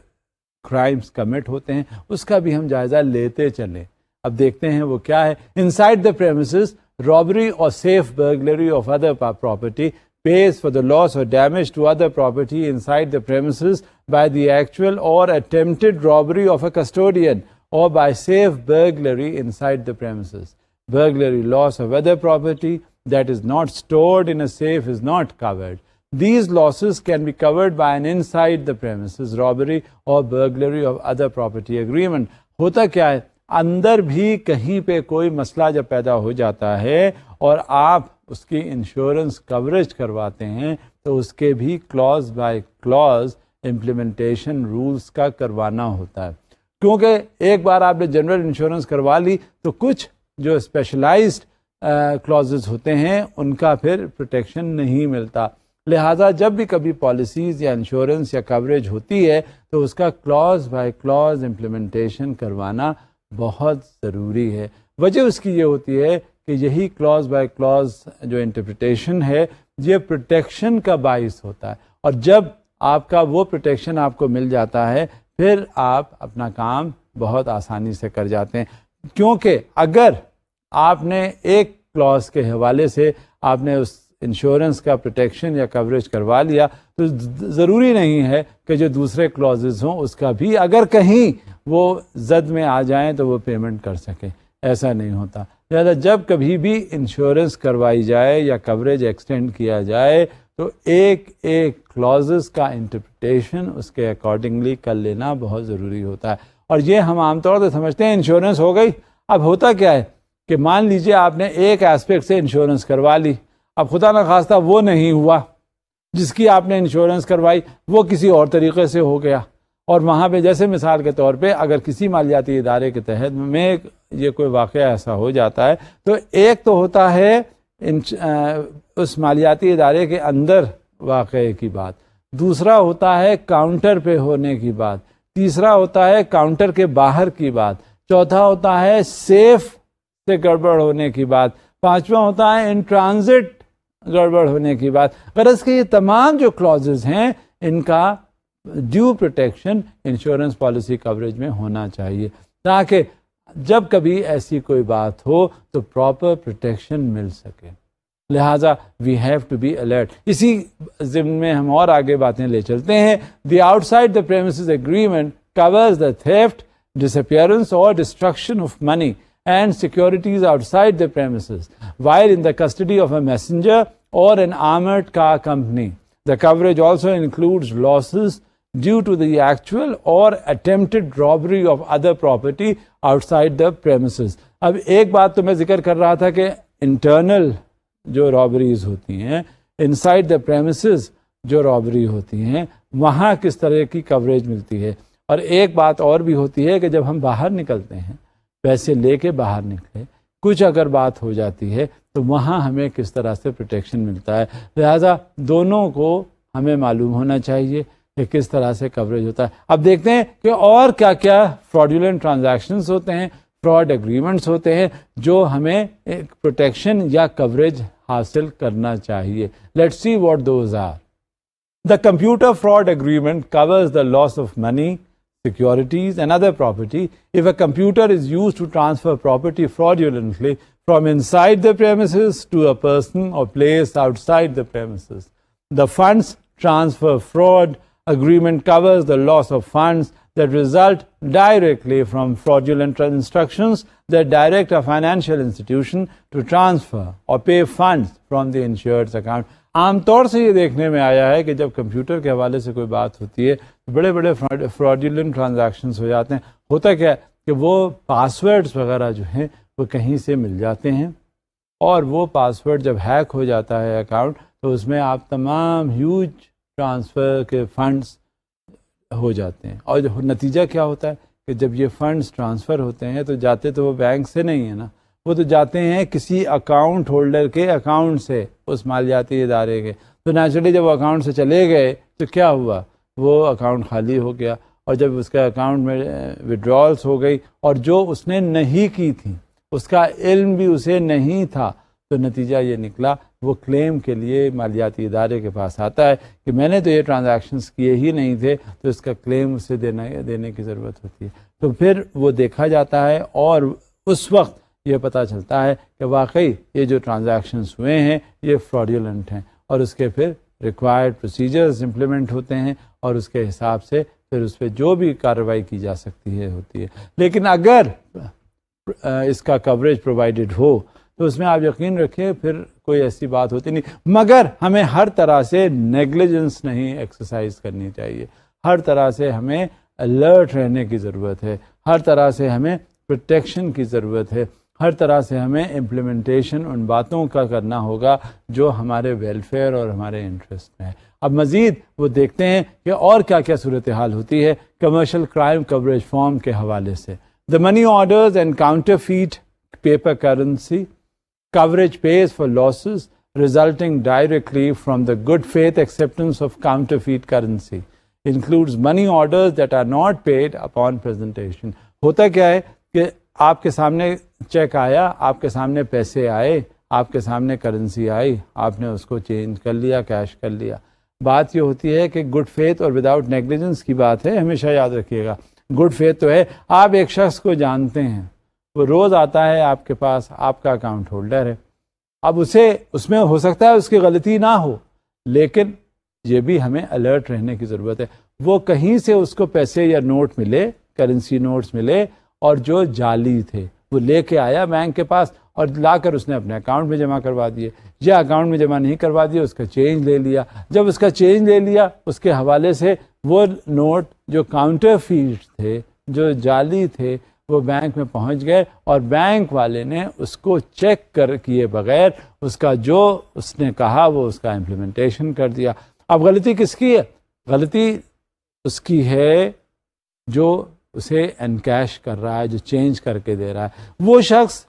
کرائمز کمٹ ہوتے ہیں اس کا بھی ہم جائزہ لیتے چلیں. اب دیکھتے ہیں وہ کیا ہے. Inside the premises robbery or safe burglary of other property pays for the loss or damage to other property inside the premises by the actual or attempted robbery of a custodian or by safe burglary inside the premises. Burglary, loss of other property that is not stored in a safe is not covered. These losses can be covered by an inside the premises robbery or burglary of other property agreement. ہوتا کیا ہے، اندر بھی کہیں پہ کوئی مسئلہ جب پیدا ہو جاتا ہے اور آپ اس کی انشورنس کوریج کرواتے ہیں تو اس کے بھی clause by clause implementation rules کا کروانا ہوتا ہے. کیونکہ ایک بار آپ نے جنرل انشورنس کروا لی تو کچھ جو اسپیشلائزڈ کلازز ہوتے ہیں ان کا پھر پروٹیکشن نہیں ملتا. لہٰذا جب بھی کبھی پالیسیز یا انشورنس یا کوریج ہوتی ہے تو اس کا کلاز بائی کلاز امپلیمنٹیشن کروانا بہت ضروری ہے. وجہ اس کی یہ ہوتی ہے کہ یہی کلاز بائی کلاز جو انٹرپریٹیشن ہے یہ پروٹیکشن کا باعث ہوتا ہے، اور جب آپ کا وہ پروٹیکشن آپ کو مل جاتا ہے پھر آپ اپنا کام بہت آسانی سے کر جاتے ہیں. کیونکہ اگر آپ نے ایک کلاز کے حوالے سے آپ نے اس انشورنس کا پروٹیکشن یا کوریج کروا لیا تو ضروری نہیں ہے کہ جو دوسرے کلازز ہوں اس کا بھی اگر کہیں وہ زد میں آ جائیں تو وہ پیمنٹ کر سکیں. ایسا نہیں ہوتا. لہٰذا جب کبھی بھی انشورنس کروائی جائے یا کوریج ایکسٹینڈ کیا جائے تو ایک ایک کلازز کا انٹرپریٹیشن اس کے اکارڈنگلی کر لینا بہت ضروری ہوتا ہے. اور یہ ہم عام طور سے سمجھتے ہیں انشورنس ہو گئی. اب ہوتا کیا ہے کہ مان لیجئے آپ نے ایک ایسپیکٹ سے انشورنس کروا لی, اب خدا نخواستہ وہ نہیں ہوا جس کی آپ نے انشورنس کروائی, وہ کسی اور طریقے سے ہو گیا. اور وہاں پہ جیسے مثال کے طور پہ اگر کسی مالیاتی ادارے کے تحت میں یہ کوئی واقعہ ایسا ہو جاتا ہے تو ایک تو ہوتا ہے اس مالیاتی ادارے کے اندر واقعے کی بات, دوسرا ہوتا ہے کاؤنٹر پہ ہونے کی بات, تیسرا ہوتا ہے کاؤنٹر کے باہر کی بات, چوتھا ہوتا ہے سیف سے گڑبڑ ہونے کی بات, پانچواں ہوتا ہے ان ٹرانزٹ گڑبڑ ہونے کی بات. غرض کہ یہ تمام جو کلازز ہیں ان کا due protection insurance policy coverage میں ہونا چاہیے تاکہ جب کبھی ایسی کوئی بات ہو تو پراپر پروٹیکشن مل سکے. لہٰذا we have to be alert. اسی ضمن میں ہم اور آگے باتیں لے چلتے ہیں. The outside the premises agreement covers the theft, disappearance or destruction of money and securities outside the premises while in the custody of a messenger or an armored car company. The coverage also includes losses due to the actual or attempted robbery of other property outside the premises. اب ایک بات تو میں ذکر کر رہا تھا کہ انٹرنل جو رابریز ہوتی ہیں, انسائڈ دا پریمسز جو رابری ہوتی ہیں, وہاں کس طرح کی کوریج ملتی ہے. اور ایک بات اور بھی ہوتی ہے کہ جب ہم باہر نکلتے ہیں, پیسے لے کے باہر نکلے, کچھ اگر بات ہو جاتی ہے تو وہاں ہمیں کس طرح سے پروٹیکشن ملتا ہے. لہٰذا دونوں کو ہمیں معلوم ہونا چاہیے کہ کس طرح سے کوریج ہوتا ہے. اب دیکھتے ہیں کہ اور کیا کیا فراڈولنٹ ٹرانزیکشنز ہوتے ہیں, فراڈ ایگریمنٹس ہوتے ہیں جو ہمیں پروٹیکشن یا کوریج حاصل کرنا چاہیے. Let's see what those are. The computer fraud agreement covers the loss of money, securities and other property if a computer is used to transfer property fraudulently from inside the premises to a person or place outside the premises. The funds transfer fraud agreement covers the loss of funds that result directly from fraudulent instructions that direct a financial institution to transfer or pay funds from the insured's account. عام طور سے یہ دیکھنے میں آیا ہے کہ جب کمپیوٹر کے حوالے سے کوئی بات ہوتی ہے تو بڑے بڑے فراڈولنٹ ٹرانزیکشنز ہو جاتے ہیں. ہوتا کیا ہے کہ وہ پاسورڈز وغیرہ جو ہیں وہ کہیں سے مل جاتے ہیں, اور وہ پاسورڈ جب ہیک ہو جاتا ہے اکاؤنٹ تو اس میں آپ تمام ہیوج ٹرانسفر کے فنڈز ہو جاتے ہیں. اور نتیجہ کیا ہوتا ہے کہ جب یہ فنڈز ٹرانسفر ہوتے ہیں تو جاتے تو وہ بینک سے نہیں ہے نا, وہ تو جاتے ہیں کسی اکاؤنٹ ہولڈر کے اکاؤنٹ سے, اس مالیاتی ادارے کے. تو نیچرلی جب وہ اکاؤنٹ سے چلے گئے تو کیا ہوا, وہ اکاؤنٹ خالی ہو گیا, اور جب اس کے اکاؤنٹ میں وڈرالس ہو گئی اور جو اس نے نہیں کی تھی, اس کا علم بھی اسے نہیں تھا, تو نتیجہ یہ نکلا وہ کلیم کے لیے مالیاتی ادارے کے پاس آتا ہے کہ میں نے تو یہ ٹرانزیکشنز کیے ہی نہیں تھے, تو اس کا کلیم اسے دینے کی ضرورت ہوتی ہے. تو پھر وہ دیکھا جاتا ہے اور اس وقت یہ پتہ چلتا ہے کہ واقعی یہ جو ٹرانزیکشنز ہوئے ہیں یہ فراڈولنٹ ہیں, اور اس کے پھر ریکوائرڈ پروسیجرز امپلیمنٹ ہوتے ہیں, اور اس کے حساب سے پھر اس پہ جو بھی کارروائی کی جا سکتی ہے ہوتی ہے. لیکن اگر اس کا کوریج پرووائڈڈ ہو تو اس میں آپ یقین رکھیں پھر کوئی ایسی بات ہوتی نہیں, مگر ہمیں ہر طرح سے نیگلیجنس نہیں ایکسرسائز کرنی چاہیے. ہر طرح سے ہمیں الرٹ رہنے کی ضرورت ہے, ہر طرح سے ہمیں پروٹیکشن کی ضرورت ہے, ہر طرح سے ہمیں امپلیمنٹیشن ان باتوں کا کرنا ہوگا جو ہمارے ویلفیئر اور ہمارے انٹرسٹ میں ہے. اب مزید وہ دیکھتے ہیں کہ اور کیا کیا صورتحال ہوتی ہے کمرشل کرائم کوریج فارم کے حوالے سے. The money orders and counterfeit paper currency coverage pays for losses resulting directly from the good faith acceptance of counterfeit currency. Includes money orders that are not paid upon presentation. ہوتا کیا ہے کہ آپ کے سامنے check آیا, آپ کے سامنے پیسے آئے, آپ کے سامنے کرنسی آئی, آپ نے اس کو چینج کر لیا, کیش کر لیا. بات یہ ہوتی ہے کہ گڈ فیتھ اور وداؤٹ نیگلیجنس کی بات ہے, ہمیشہ یاد رکھیے گا. گڈ فیتھ تو ہے آپ ایک شخص کو جانتے ہیں, وہ روز آتا ہے آپ کے پاس, آپ کا اکاؤنٹ ہولڈر ہے. اب اس میں ہو سکتا ہے اس کی غلطی نہ ہو, لیکن یہ بھی ہمیں الرٹ رہنے کی ضرورت ہے. وہ کہیں سے اس کو پیسے یا نوٹ ملے, کرنسی نوٹس ملے, اور جو جعلی تھے وہ لے کے آیا بینک کے پاس اور لا کر اس نے اپنے اکاؤنٹ میں جمع کروا دیے، یا اکاؤنٹ میں جمع نہیں کروا دیے، اس کا چینج لے لیا. جب اس کا چینج لے لیا اس کے حوالے سے وہ نوٹ جو کاؤنٹر فیٹ تھے، جو جعلی تھے، وہ بینک میں پہنچ گئے اور بینک والے نے اس کو چیک کیے بغیر اس کا جو اس نے کہا وہ اس کا امپلیمنٹیشن کر دیا. اب غلطی کس کی ہے؟ غلطی اس کی ہے جو اسے انکیش کر رہا ہے، جو چینج کر کے دے رہا ہے. وہ شخص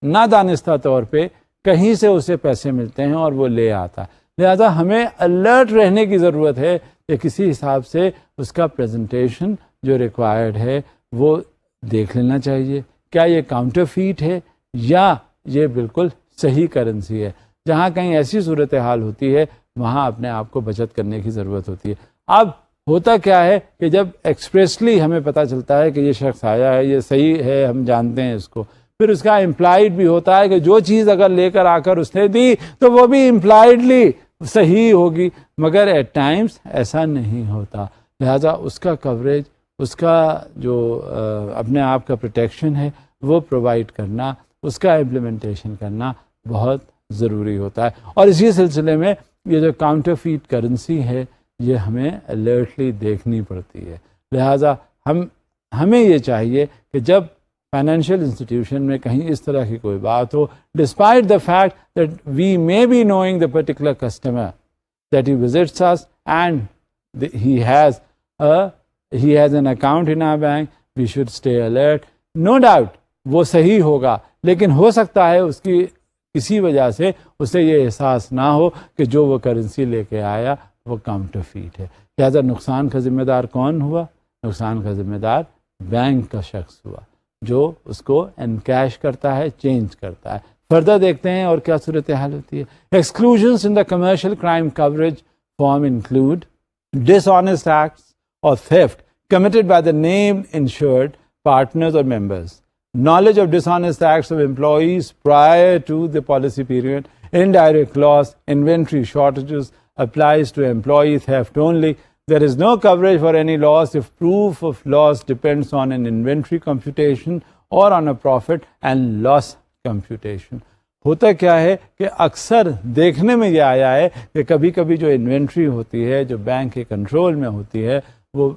نادانستہ طور پہ کہیں سے اسے پیسے ملتے ہیں اور وہ لے آتا ہے. لہذا ہمیں الرٹ رہنے کی ضرورت ہے کہ کسی حساب سے اس کا پریزنٹیشن جو ریکوائرڈ ہے وہ دیکھ لینا چاہیے. کیا یہ کاؤنٹر فیٹ ہے یا یہ بالکل صحیح کرنسی ہے؟ جہاں کہیں ایسی صورتحال ہوتی ہے وہاں اپنے آپ کو بچت کرنے کی ضرورت ہوتی ہے. اب ہوتا کیا ہے کہ جب ایکسپریسلی ہمیں پتہ چلتا ہے کہ یہ شخص آیا ہے، یہ صحیح ہے، ہم جانتے ہیں اس کو، پھر اس کا امپلائڈ بھی ہوتا ہے کہ جو چیز اگر لے کر آ کر اس نے دی تو وہ بھی امپلائڈلی صحیح ہوگی، مگر ایٹ ٹائمز ایسا نہیں ہوتا. لہذا اس کا کوریج، اس کا جو اپنے آپ کا پروٹیکشن ہے وہ پرووائڈ کرنا، اس کا امپلیمنٹیشن کرنا بہت ضروری ہوتا ہے. اور اسی سلسلے میں یہ جو کاؤنٹر فیٹ کرنسی ہے یہ ہمیں الرٹلی دیکھنی پڑتی ہے. لہٰذا ہمیں یہ چاہیے کہ جب فائنینشیل انسٹیٹیوشن میں کہیں اس طرح کی کوئی بات ہو، despite the fact that we may be knowing the particular customer that he visits us and he has an account in our bank, we should stay alert. No doubt وہ صحیح ہوگا، لیکن ہو سکتا ہے اس کی کسی وجہ سے اسے یہ احساس نہ ہو کہ جو وہ کرنسی لے کے آیا وہ کاؤنٹر فیٹ ہے. لہٰذا نقصان کا ذمہ دار کون ہوا؟ نقصان کا ذمہ دار بینک کا شخص ہوا جو اس کو انکیش کرتا ہے، چینج کرتا ہے. فردر دیکھتے ہیں اور کیا صورتحال ہوتی ہے. Exclusions in the commercial crime coverage form include dishonest acts or theft committed by the named insured partners or members, knowledge of dishonest acts of employees prior to the policy period, indirect loss, inventory shortages applies to employee theft only. There is no coverage for any loss if proof of loss depends on an inventory computation or on a profit and loss computation. ہوتا کیا ہے کہ اکثر دیکھنے میں یہ آیا ہے کہ کبھی کبھی جو انوینٹری ہوتی ہے جو بینک کے کنٹرول میں ہوتی ہے وہ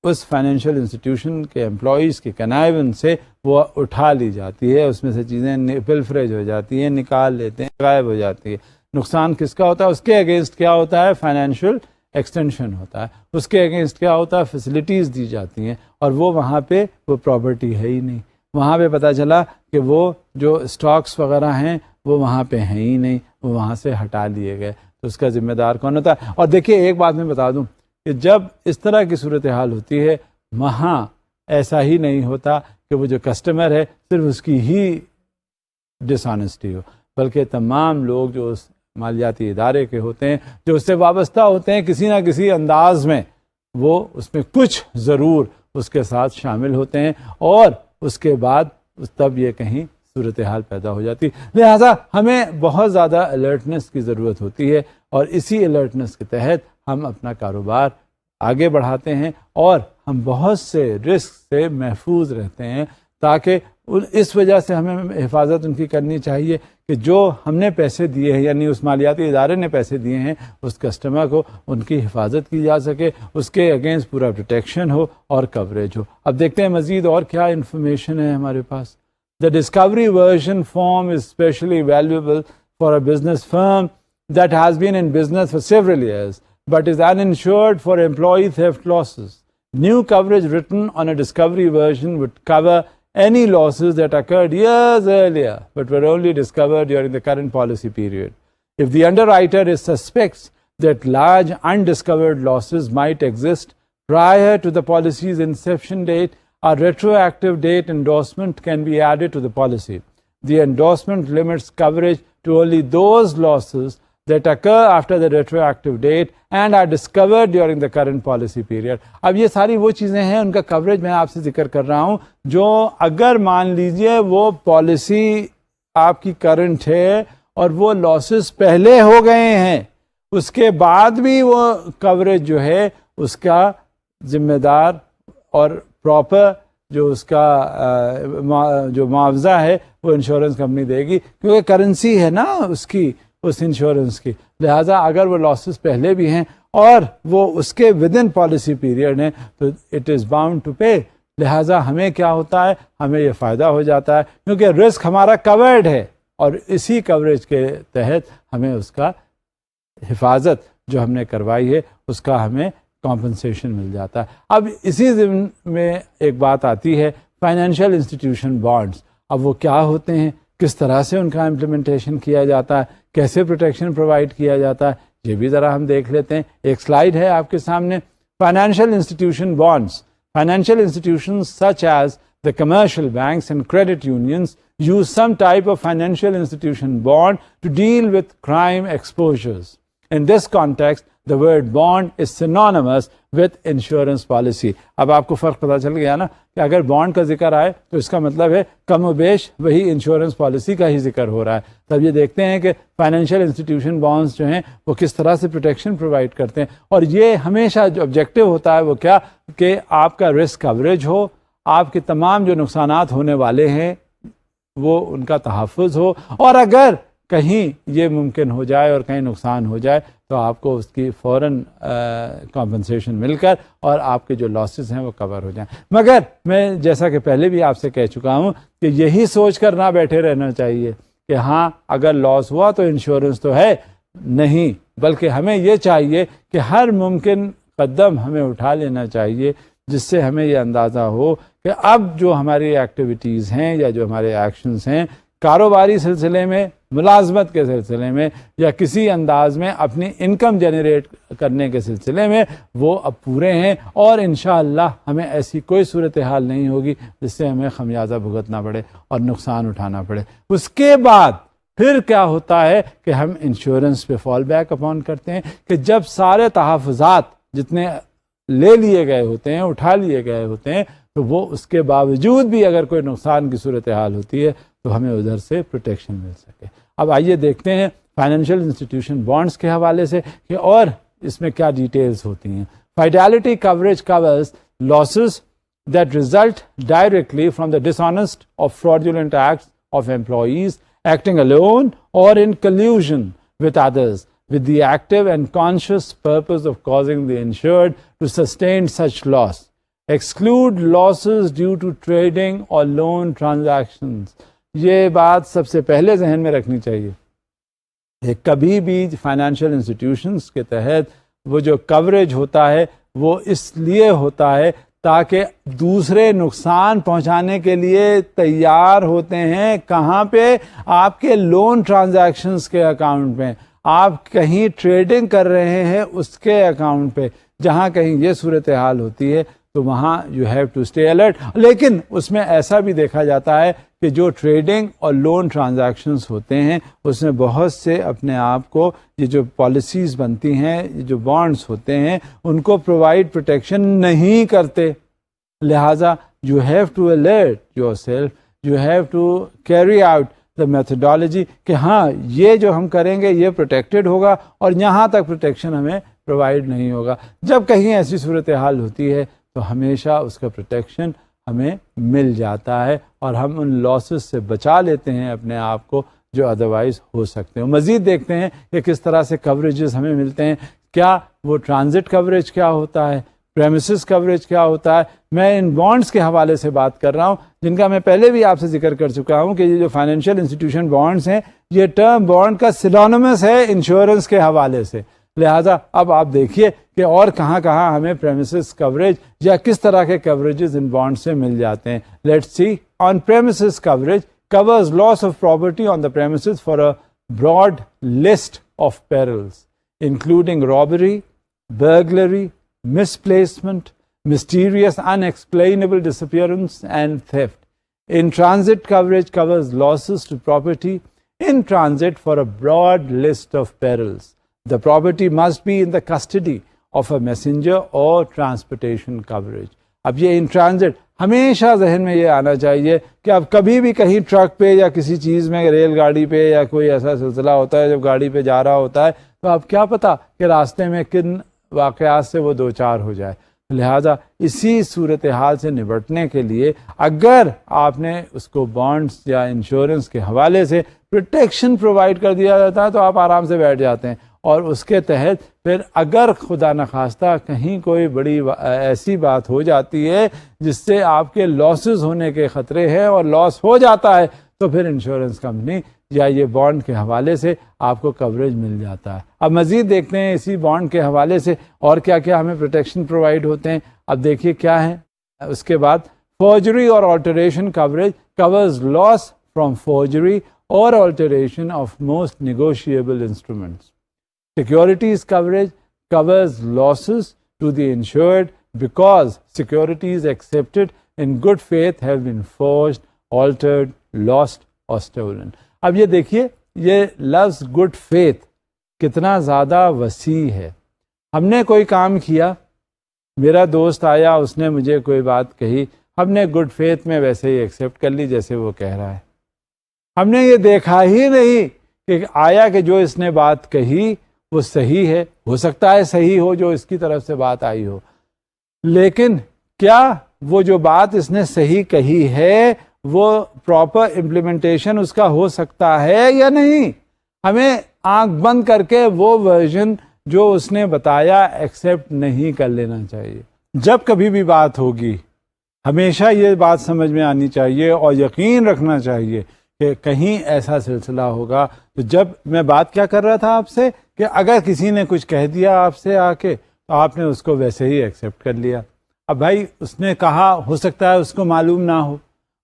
اس فائنینشیل انسٹیٹیوشن کے امپلائیز کی کنائیون سے وہ اٹھا لی جاتی ہے، اس میں سے چیزیں پلفریج ہو جاتی ہیں، نکال لیتے ہیں، غائب ہو جاتی ہے. نقصان کس کا ہوتا ہے؟ اس کے اگینسٹ کیا ہوتا ہے؟ فائنینشیل ایکسٹینشن ہوتا ہے. اس کے اگینسٹ کیا ہوتا ہے؟ فیسلٹیز دی جاتی ہیں، اور وہ وہاں پہ وہ پراپرٹی ہے ہی نہیں. وہاں پہ پتہ چلا کہ وہ جو اسٹاکس وغیرہ ہیں وہ وہاں پہ ہیں ہی نہیں، وہ وہاں سے ہٹا لیے گئے. تو اس کا ذمہ دار کون ہوتا ہے؟ اور دیکھیے ایک بات میں بتا دوں کہ جب اس طرح کی صورتحال ہوتی ہے وہاں ایسا ہی نہیں ہوتا کہ وہ جو کسٹمر ہے صرف اس کی ہی ڈس آنیسٹی ہو، بلکہ تمام لوگ جو اس مالیاتی ادارے کے ہوتے ہیں، جو اس سے وابستہ ہوتے ہیں، کسی نہ کسی انداز میں وہ اس میں کچھ ضرور اس کے ساتھ شامل ہوتے ہیں، اور اس کے بعد تب یہ کہیں صورتحال پیدا ہو جاتی. لہٰذا ہمیں بہت زیادہ الرٹنس کی ضرورت ہوتی ہے، اور اسی الرٹنس کے تحت ہم اپنا کاروبار آگے بڑھاتے ہیں اور ہم بہت سے رسک سے محفوظ رہتے ہیں. تاکہ اس وجہ سے ہمیں حفاظت ان کی کرنی چاہیے کہ جو ہم نے پیسے دیے ہیں، یعنی اس مالیاتی ادارے نے پیسے دیے ہیں، اس کسٹمر کو ان کی حفاظت کی جا سکے، اس کے اگینسٹ پورا پروٹیکشن ہو اور کوریج ہو. اب دیکھتے ہیں مزید اور کیا انفارمیشن ہے ہمارے پاس. The discovery version form is especially valuable for a business firm that has been in business for several years but is uninsured for employee theft losses. New coverage written on a discovery version would cover any losses that occurred years earlier but were only discovered during the current policy period. If the underwriter suspects that large undiscovered losses might exist prior to the policy's inception date, a retroactive date endorsement can be added to the policy. The endorsement limits coverage to only those losses that occur after the retroactive date and are discovered during the current policy period. اب یہ ساری وہ چیزیں ہیں، ان کا coverage میں آپ سے ذکر کر رہا ہوں جو اگر مان لیجئے وہ پالیسی آپ کی کرنٹ ہے اور وہ لاسز پہلے ہو گئے ہیں، اس کے بعد بھی وہ کوریج جو ہے اس کا ذمہ دار اور پراپر جو اس کا جو معاوضہ ہے وہ انشورنس کمپنی دے گی، کیونکہ کرنسی ہے نا اس کی، اس انشورنس کی، لہٰذا اگر وہ لاسز پہلے بھی ہیں اور وہ اس کے ود ان پالیسی پیریڈ ہیں تو it is bound to pay. لہٰذا ہمیں کیا ہوتا ہے، ہمیں یہ فائدہ ہو جاتا ہے کیونکہ رسک ہمارا کورڈ ہے اور اسی کوریج کے تحت ہمیں اس کا حفاظت جو ہم نے کروائی ہے اس کا ہمیں کمپنسیشن مل جاتا ہے. اب اسی ضمن میں ایک بات آتی ہے فائنینشیل انسٹیٹیوشن بانڈز. اب وہ کیا ہوتے ہیں، کس طرح سے ان کا امپلیمنٹیشن کیا جاتا ہے، کیسے پروٹیکشن پرووائڈ کیا جاتا ہے، یہ بھی ذرا ہم دیکھ لیتے ہیں. ایک سلائیڈ ہے آپ کے سامنے. Financial institution bonds. Financial institutions such as the commercial banks and credit unions use some type of financial institution bond to deal with crime exposures. In this context, the word bond is synonymous with insurance policy. اب آپ کو فرق پتہ چل گیا نا کہ اگر بانڈ کا ذکر آئے تو اس کا مطلب ہے کم و بیش وہی انشورنس پالیسی کا ہی ذکر ہو رہا ہے. تب یہ دیکھتے ہیں کہ فائنینشیل انسٹیٹیوشن بانڈز جو ہیں وہ کس طرح سے پروٹیکشن پرووائڈ کرتے ہیں، اور یہ ہمیشہ جو آبجیکٹو ہوتا ہے وہ کیا کہ آپ کا رسک کوریج ہو، آپ کے تمام جو نقصانات ہونے والے ہیں وہ ان کا تحفظ ہو، اور اگر کہیں یہ ممکن ہو جائے اور کہیں نقصان ہو جائے تو آپ کو اس کی فوراً کمپنسیشن مل کر اور آپ کے جو لاسز ہیں وہ کور ہو جائیں. مگر میں جیسا کہ پہلے بھی آپ سے کہہ چکا ہوں کہ یہی سوچ کر نہ بیٹھے رہنا چاہیے کہ ہاں اگر لاس ہوا تو انشورنس تو ہے نہیں، بلکہ ہمیں یہ چاہیے کہ ہر ممکن قدم ہمیں اٹھا لینا چاہیے جس سے ہمیں یہ اندازہ ہو کہ اب جو ہماری ایکٹیویٹیز ہیں یا جو ہمارے ایکشنز ہیں کاروباری سلسلے میں، ملازمت کے سلسلے میں، یا کسی انداز میں اپنی انکم جنریٹ کرنے کے سلسلے میں وہ اب پورے ہیں، اور انشاءاللہ ہمیں ایسی کوئی صورتحال نہیں ہوگی جس سے ہمیں خمیازہ بھگتنا پڑے اور نقصان اٹھانا پڑے. اس کے بعد پھر کیا ہوتا ہے کہ ہم انشورنس پہ فال بیک اپون کرتے ہیں کہ جب سارے تحفظات جتنے لے لیے گئے ہوتے ہیں، اٹھا لیے گئے ہوتے ہیں، تو وہ اس کے باوجود بھی اگر کوئی نقصان کی صورتحال ہوتی ہے تو ہمیں ادھر سے پروٹیکشن مل سکے. اب آئیے دیکھتے ہیں فائنینشیل انسٹیٹیوشن بانڈز کے حوالے سے کہ اور اس میں کیا ڈیٹیلز ہوتی ہیں. Fidelity coverage covers losses that result directly from the dishonest or fraudulent acts of employees acting alone or in collusion with others with the active and conscious purpose of causing the insured to sustain such loss. Exclude losses due to trading or loan transactions. یہ بات سب سے پہلے ذہن میں رکھنی چاہیے. کبھی بھی فائنینشیل انسٹیٹیوشنس کے تحت وہ جو کوریج ہوتا ہے وہ اس لیے ہوتا ہے تاکہ دوسرے نقصان پہنچانے کے لیے تیار ہوتے ہیں. کہاں پہ؟ آپ کے لون ٹرانزیکشنز کے اکاؤنٹ میں، آپ کہیں ٹریڈنگ کر رہے ہیں اس کے اکاؤنٹ پہ. جہاں کہیں یہ صورتحال ہوتی ہے تو وہاں you have to stay alert. لیکن اس میں ایسا بھی دیکھا جاتا ہے کہ جو ٹریڈنگ اور لون ٹرانزیکشنز ہوتے ہیں اس میں بہت سے اپنے آپ کو یہ جو پالیسیز بنتی ہیں، یہ جو بانڈز ہوتے ہیں ان کو پرووائڈ پروٹیکشن نہیں کرتے. لہٰذا you have to alert yourself, you have to carry out the methodology کہ ہاں یہ جو ہم کریں گے یہ پروٹیکٹڈ ہوگا اور یہاں تک پروٹیکشن ہمیں پرووائڈ نہیں ہوگا. جب کہیں ایسی صورتحال ہوتی ہے تو ہمیشہ اس کا پروٹیکشن ہمیں مل جاتا ہے اور ہم ان لاسز سے بچا لیتے ہیں اپنے آپ کو جو ادروائز ہو سکتے ہیں. مزید دیکھتے ہیں کہ کس طرح سے کوریجز ہمیں ملتے ہیں. کیا وہ ٹرانزٹ کوریج کیا ہوتا ہے، پریمیسز کوریج کیا ہوتا ہے. میں ان بانڈز کے حوالے سے بات کر رہا ہوں جن کا میں پہلے بھی آپ سے ذکر کر چکا ہوں کہ یہ جو فائنینشیل انسٹیٹیوشن بانڈز ہیں یہ ٹرم بانڈ کا سینونیمس ہے انشورنس کے حوالے سے. لہٰذا اب آپ دیکھیے کہ اور کہاں کہاں ہمیں پریمیسز کوریج یا کس طرح کے کوریجز ان بانڈ سے مل جاتے ہیں. Let's C. On premises coverage covers loss of property on the premises for a broad list of perils including robbery, burglary, misplacement, mysterious unexplainable disappearance and theft. In transit coverage covers losses to property in transit for a broad list of perils. The property must be in the custody of a messenger or transportation coverage. اب یہ in transit ہمیشہ ذہن میں یہ آنا چاہیے کہ اب کبھی بھی کہیں ٹرک پہ یا کسی چیز میں، ریل گاڑی پہ یا کوئی ایسا سلسلہ ہوتا ہے جب گاڑی پہ جا رہا ہوتا ہے تو اب کیا پتہ کہ راستے میں کن واقعات سے وہ دو چار ہو جائے. لہٰذا اسی صورتحال سے نبٹنے کے لیے اگر آپ نے اس کو بانڈس یا انشورنس کے حوالے سے پروٹیکشن پرووائڈ کر دیا جاتا ہے تو آپ آرام سے بیٹھ جاتے ہیں، اور اس کے تحت پھر اگر خدا نخواستہ کہیں کوئی بڑی ایسی بات ہو جاتی ہے جس سے آپ کے لاسز ہونے کے خطرے ہیں اور لاس ہو جاتا ہے تو پھر انشورنس کمپنی یا یہ بانڈ کے حوالے سے آپ کو کوریج مل جاتا ہے۔ اب مزید دیکھتے ہیں اسی بانڈ کے حوالے سے اور کیا کیا ہمیں پروٹیکشن پرووائڈ ہوتے ہیں۔ اب دیکھیے کیا ہے اس کے بعد، فورجری اور alteration coverage covers loss from forgery اور alteration of most negotiable instruments. Securities coverage covers losses to the insured because securities accepted in good faith have been forged, altered, lost or stolen۔ اب یہ دیکھیے یہ لفظ good faith کتنا زیادہ وسیع ہے۔ ہم نے کوئی کام کیا، میرا دوست آیا، اس نے مجھے کوئی بات کہی، ہم نے گڈ فیتھ میں ویسے ہی ایکسیپٹ کر لی جیسے وہ کہہ رہا ہے۔ ہم نے یہ دیکھا ہی نہیں کہ آیا کہ جو اس نے بات کہی وہ صحیح ہے، ہو سکتا ہے صحیح ہو جو اس کی طرف سے بات آئی ہو، لیکن کیا وہ جو بات اس نے صحیح کہی ہے وہ پراپر امپلیمنٹیشن اس کا ہو سکتا ہے یا نہیں؟ ہمیں آنکھ بند کر کے وہ ورژن جو اس نے بتایا ایکسیپٹ نہیں کر لینا چاہیے۔ جب کبھی بھی بات ہوگی ہمیشہ یہ بات سمجھ میں آنی چاہیے اور یقین رکھنا چاہیے کہ کہیں ایسا سلسلہ ہوگا تو جب میں بات کیا کر رہا تھا آپ سے کہ اگر کسی نے کچھ کہہ دیا آپ سے آ کے تو آپ نے اس کو ویسے ہی ایکسیپٹ کر لیا۔ اب بھائی اس نے کہا، ہو سکتا ہے اس کو معلوم نہ ہو،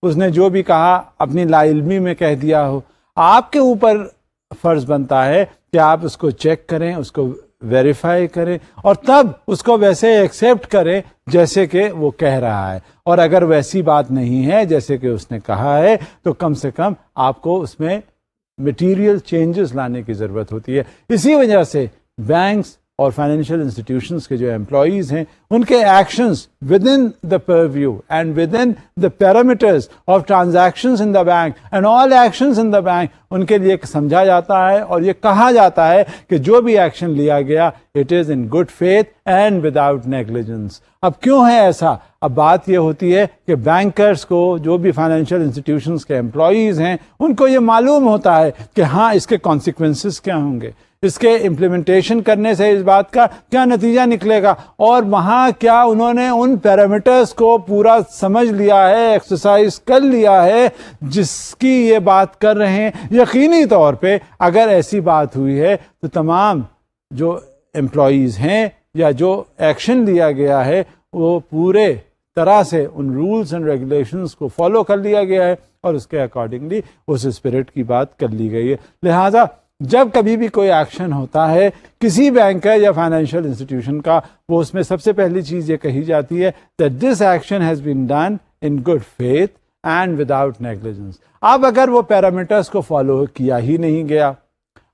اس نے جو بھی کہا اپنی لا علمی میں کہہ دیا ہو، آپ کے اوپر فرض بنتا ہے کہ آپ اس کو چیک کریں، اس کو ویریفائی کریں اور تب اس کو ویسے ایکسیپٹ کریں جیسے کہ وہ کہہ رہا ہے، اور اگر ویسی بات نہیں ہے جیسے کہ اس نے کہا ہے تو کم سے کم آپ کو اس میں مٹیریل چینجز لانے کی ضرورت ہوتی ہے۔ اسی وجہ سے بینکس اور فائنینشیل انسٹیٹیوشنس کے جو امپلائیز ہیں ان کے actions within the purview and within the parameters of transactions in the bank and all actions in the bank, ان کے لیے سمجھا جاتا ہے اور یہ کہا جاتا ہے کہ جو بھی ایکشن لیا گیا it is in good faith and without negligence. اب کیوں ہے ایسا؟ اب بات یہ ہوتی ہے کہ بینکرز کو، جو بھی فائنینشیل انسٹیٹیوشنز کے امپلائیز ہیں، ان کو یہ معلوم ہوتا ہے کہ ہاں اس کے کانسیکوینسز کیا ہوں گے، اس کے امپلیمنٹیشن کرنے سے اس بات کا کیا نتیجہ نکلے گا، اور وہاں کیا انہوں نے ان پیرامیٹرز کو پورا سمجھ لیا ہے، ایکسرسائز کر لیا ہے جس کی یہ بات کر رہے ہیں۔ یقینی طور پہ اگر ایسی بات ہوئی ہے تو تمام جو امپلائیز ہیں یا جو ایکشن لیا گیا ہے وہ پورے طرح سے ان رولز اینڈ ریگولیشنز کو فالو کر لیا گیا ہے اور اس کے اکارڈنگلی اس اسپرٹ کی بات کر لی گئی ہے۔ لہٰذا جب کبھی بھی کوئی ایکشن ہوتا ہے کسی بینک کا یا فائنینشیل انسٹیٹیوشن کا، وہ اس میں سب سے پہلی چیز یہ کہی جاتی ہے that this action has been done in good faith and without negligence۔ اب اگر وہ پیرامیٹرز کو فالو کیا ہی نہیں گیا،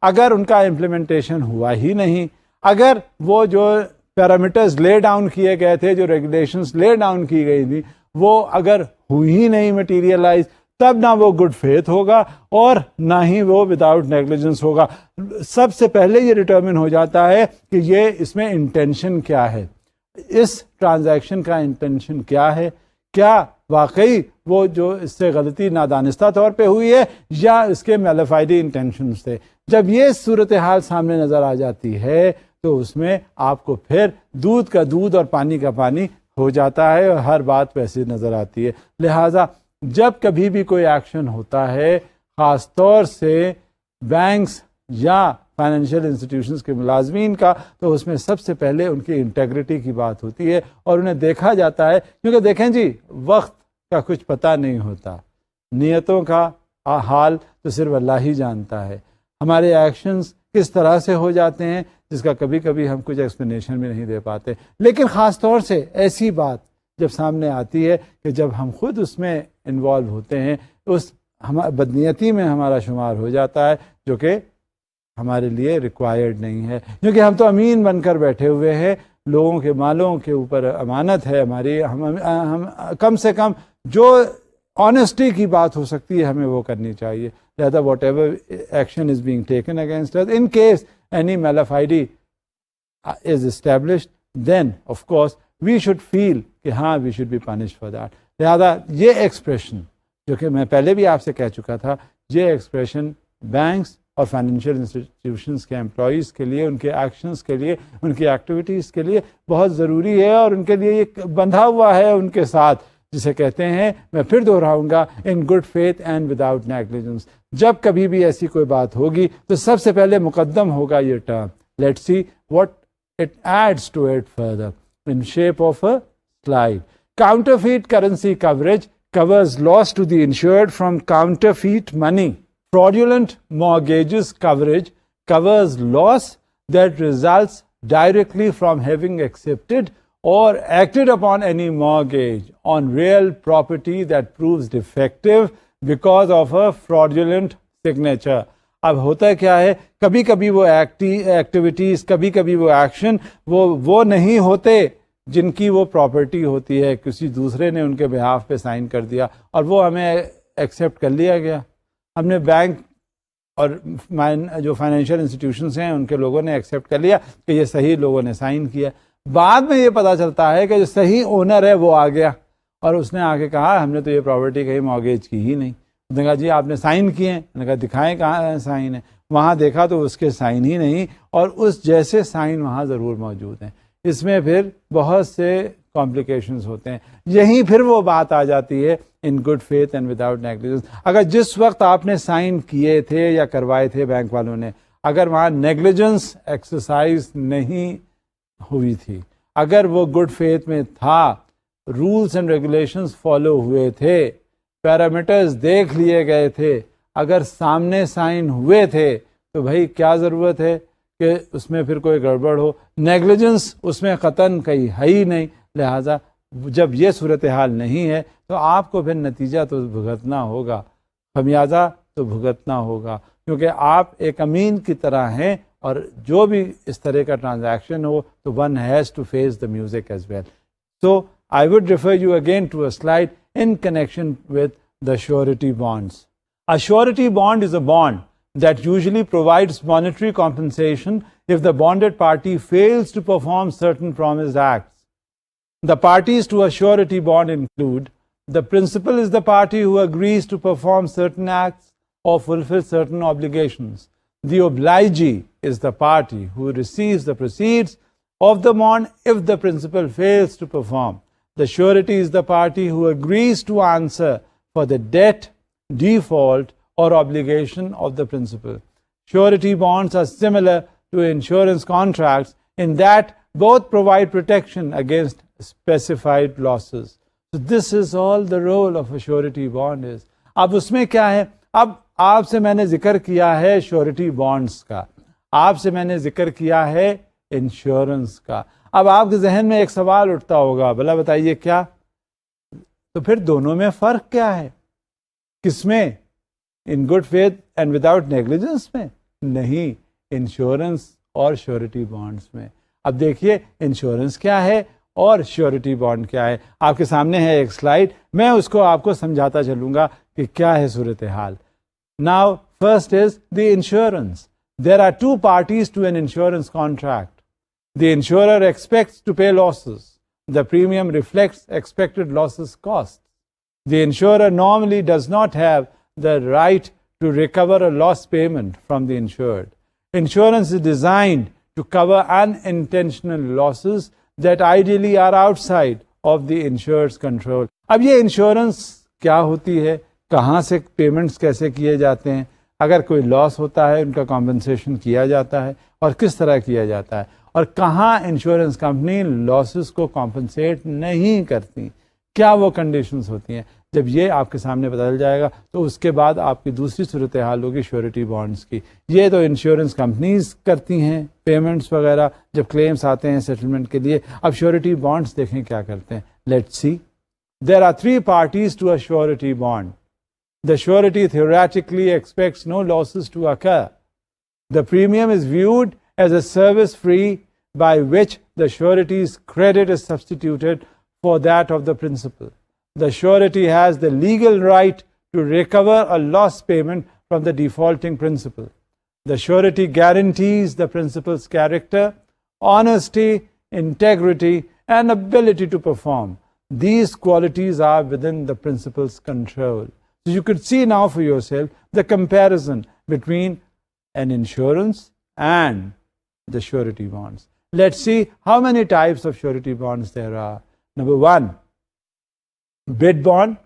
اگر ان کا امپلیمنٹیشن ہوا ہی نہیں، اگر وہ جو پیرامیٹرز لے ڈاؤن کیے گئے تھے، جو ریگولیشنز لے ڈاؤن کی گئی تھی، وہ اگر ہوئی ہی نہیں مٹیریلائز، تب نہ وہ گڈ فیتھ ہوگا اور نہ ہی وہ وداؤٹ نیگلیجنس ہوگا۔ سب سے پہلے یہ ڈٹرمن ہو جاتا ہے کہ یہ اس میں انٹینشن کیا ہے، اس ٹرانزیکشن کا انٹینشن کیا ہے، کیا واقعی وہ جو اس سے غلطی نادانستہ طور پہ ہوئی ہے یا اس کے میلیفائڈی انٹینشنز تھے۔ جب یہ صورتحال سامنے نظر آ جاتی ہے تو اس میں آپ کو پھر دودھ کا دودھ اور پانی کا پانی ہو جاتا ہے اور ہر بات ویسی نظر آتی ہے۔ لہٰذا جب کبھی بھی کوئی ایکشن ہوتا ہے، خاص طور سے بینکس یا فائنینشیل انسٹیٹیوشنز کے ملازمین کا، تو اس میں سب سے پہلے ان کی انٹیگریٹی کی بات ہوتی ہے اور انہیں دیکھا جاتا ہے، کیونکہ دیکھیں جی وقت کا کچھ پتہ نہیں ہوتا، نیتوں کا حال تو صرف اللہ ہی جانتا ہے، ہمارے ایکشنز کس طرح سے ہو جاتے ہیں جس کا کبھی کبھی ہم کچھ ایکسپلینیشن بھی نہیں دے پاتے۔ لیکن خاص طور سے ایسی بات جب سامنے آتی ہے کہ جب ہم خود اس میں انوالو ہوتے ہیں، اس بدنیتی میں ہمارا شمار ہو جاتا ہے جو کہ ہمارے لیے ریکوائرڈ نہیں ہے، کیونکہ ہم تو امین بن کر بیٹھے ہوئے ہیں، لوگوں کے مالوں کے اوپر امانت ہے ہماری، ہم کم سے کم جو آنیسٹی کی بات ہو سکتی ہے ہمیں وہ کرنی چاہیے۔ لہذا what ever action is being taken against us in case any malafide is established, then of course we should feel کہ ہاں we should be punished for that. لہٰذا یہ ایکسپریشن جو کہ میں پہلے بھی آپ سے کہہ چکا تھا, یہ ایکسپریشن بینکس اور فائنینشیل انسٹیٹیوشنس کے امپلائیز کے لیے, ان کے ایکشنز کے لیے, ان کی ایکٹیویٹیز کے لیے بہت ضروری ہے, اور ان کے لیے یہ بندھا ہوا ہے ان کے ساتھ, جسے کہتے ہیں, میں پھر دہراؤں گا, in good faith and without negligence. جب کبھی بھی ایسی کوئی بات ہوگی تو سب سے پہلے مقدم ہوگا یہ term. Let's see what it adds to it further in shape of a slide. Counterfeit currency coverage covers loss to the insured from counterfeit money. Fraudulent mortgages coverage covers loss that results directly from having accepted or acted upon any mortgage on real property that proves defective because of a fraudulent signature. اب ہوتا کیا ہے, کبھی کبھی وہ activities, کبھی کبھی وہ ایکشن وہ نہیں ہوتے جن کی وہ پراپرٹی ہوتی ہے, کسی دوسرے نے ان کے بہاف پہ سائن کر دیا اور وہ ہمیں ایکسیپٹ کر لیا گیا. ہم نے بینک اور جو فائنینشیل انسٹیٹیوشنس ہیں ان کے لوگوں نے ایکسیپٹ کر لیا کہ یہ صحیح لوگوں نے سائن کیا. بعد میں یہ پتہ چلتا ہے کہ جو صحیح اونر ہے وہ آ گیا اور اس نے آ کے کہا ہم نے تو یہ پراپرٹی کہیں مارگیج کی ہی نہیں. اس نے کہا جی آپ نے سائن کیے ہیں. میں نے کہا دکھائیں کہاں سائن ہے. وہاں دیکھا تو اس کے سائن ہی نہیں, اور اس جیسے سائن وہاں ضرور موجود ہیں. اس میں پھر بہت سے کمپلیکیشنز ہوتے ہیں. یہیں پھر وہ بات آ جاتی ہے ان good faith and without negligence. اگر جس وقت آپ نے سائن کیے تھے یا کروائے تھے بینک والوں نے, اگر وہاں نیگلیجنس ایکسرسائز نہیں ہوئی تھی, اگر وہ گڈ فیتھ میں تھا, رولز اینڈ ریگولیشنز فالو ہوئے تھے, پیرامیٹرز دیکھ لیے گئے تھے, اگر سامنے سائن ہوئے تھے, تو بھائی کیا ضرورت ہے کہ اس میں پھر کوئی گڑبڑ ہو. نیگلیجنس اس میں قطعاً کہیں ہے ہی نہیں. لہٰذا جب یہ صورتحال نہیں ہے تو آپ کو پھر نتیجہ تو بھگتنا ہوگا, خمیازہ تو بھگتنا ہوگا, کیونکہ آپ ایک امین کی طرح ہیں, اور جو بھی اس طرح کا ٹرانزیکشن ہو تو one has to face the music as well. So I would refer you again to a slide in connection with the surety bonds. A surety bond is a bond that usually provides monetary compensation if the bonded party fails to perform certain promised acts. The parties to a surety bond include: the principal is the party who agrees to perform certain acts or fulfill certain obligations. The obligee is the party who receives the proceeds of the bond if the principal fails to perform. The surety is the party who agrees to answer for the debt, default, or obligation of the principal. Surety bonds are similar to insurance contracts in that both provide protection against specified losses. So this is all the role of a surety bond is. اب اس میں کیا ہے, اب آپ سے میں نے ذکر کیا ہے شورٹی بانڈس کا, آپ سے میں نے ذکر کیا ہے انشورنس کا. اب آپ کے ذہن میں ایک سوال اٹھتا ہوگا, بھلا بتائیے کیا, تو پھر دونوں میں فرق کیا ہے؟ کس میں؟ ان good faith and without negligence میں؟ نہیں, انشورنس اور شورٹی بانڈس میں. اب دیکھیے انشورنس کیا ہے اور شورٹی بانڈ کیا ہے. آپ کے سامنے ہے ایک سلائیڈ, میں اس کو آپ کو سمجھاتا چلوں گا کہ کیا ہے صورتحال. Now first is the insurance. There are two parties to an insurance contract. The insurer expects to pay losses. The premium reflects expected losses costs. The insurer normally does not have the right to recover a loss payment from the insured. Insurance is designed to cover unintentional losses that ideally are outside of the insured's control. اب یہ insurance کیا ہوتی ہے, کہاں سے payments کیسے کیے جاتے ہیں, اگر کوئی لاس ہوتا ہے ان کا کمپنسیشن کیا جاتا ہے اور کس طرح کیا جاتا ہے, اور کہاں انشورنس کمپنی لاسز کو کمپنسیٹ نہیں کرتی, کیا وہ کنڈیشنز ہوتی ہیں. جب یہ آپ کے سامنے بدل جائے گا تو اس کے بعد آپ کی دوسری صورتحال ہوگی شورٹی بانڈس کی. یہ تو انشورنس کمپنیز کرتی ہیں پیمنٹس وغیرہ جب کلیمز آتے ہیں سیٹلمنٹ کے لیے. اب شورٹی بانڈس دیکھیں کیا کرتے ہیں. Let's see, there are 3 parties to a surety bond. The surety theoretically expects no losses to occur. The premium is viewed as a service fee by which the surety's credit is substituted for that of the principal. The surety has the legal right to recover a loss payment from the defaulting principal. The surety guarantees the principal's character, honesty, integrity, and ability to perform. These qualities are within the principal's control. So you could see now for yourself the comparison between an insurance and the surety bonds. Let's see how many types of surety bonds there are. Number one, bid bond,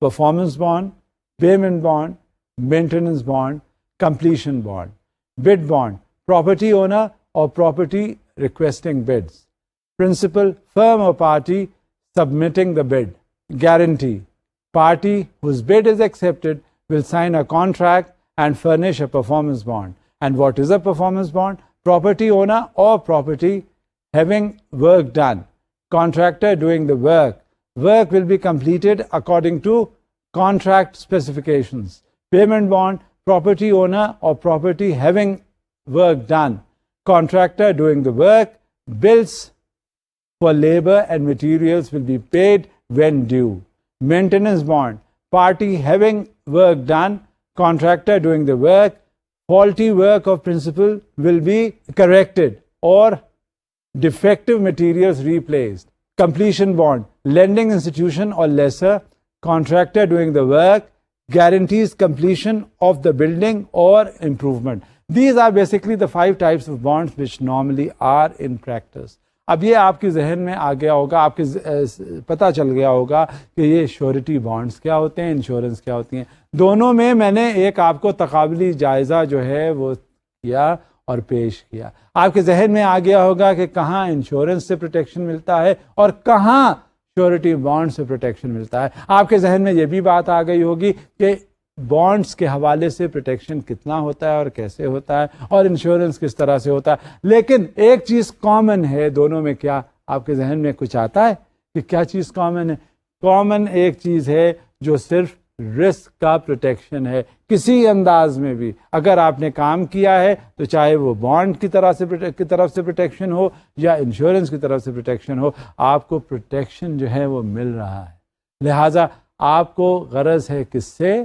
performance bond, payment bond, maintenance bond, completion bond. Bid bond, property owner or property requesting bids. Principal, firm or party submitting the bid. Guarantee, party whose bid is accepted will sign a contract and furnish a performance bond. And what is a performance bond? Property owner or property having work done. Contractor doing the work. Work will be completed according to contract specifications. Payment bond, property owner or property having work done. Contractor doing the work. Bills for labor and materials will be paid when due. Maintenance bond, party having work done, contractor doing the work. Faulty work of principal will be corrected or defective materials replaced. Completion bond, lending institution or lessor, contractor doing the work, guarantees completion of the building or improvement. These are basically the 5 types of bonds which normally are in practice. اب یہ آپ کے ذہن میں آ گیا ہوگا, آپ کے پتہ چل گیا ہوگا کہ یہ شورٹی بانڈز کیا ہوتے ہیں, انشورنس کیا ہوتی ہیں. دونوں میں نے ایک آپ کو تقابلی جائزہ جو ہے وہ کیا اور پیش کیا. آپ کے ذہن میں آ گیا ہوگا کہ کہاں انشورنس سے پروٹیکشن ملتا ہے اور کہاں شورٹی بانڈ سے پروٹیکشن ملتا ہے. آپ کے ذہن میں یہ بھی بات آ گئی ہوگی کہ بانڈز کے حوالے سے پروٹیکشن کتنا ہوتا ہے اور کیسے ہوتا ہے اور انشورنس کس طرح سے ہوتا ہے. لیکن ایک چیز کامن ہے دونوں میں. کیا آپ کے ذہن میں کچھ آتا ہے کہ کیا چیز کامن ہے؟ کامن ایک چیز ہے جو صرف رسک کا پروٹیکشن ہے. کسی انداز میں بھی اگر آپ نے کام کیا ہے تو چاہے وہ بانڈ کی طرف سے پروٹیکشن ہو یا انشورنس کی طرف سے پروٹیکشن ہو, آپ کو پروٹیکشن جو ہے وہ مل رہا ہے. لہٰذا آپ کو غرض ہے کس سے؟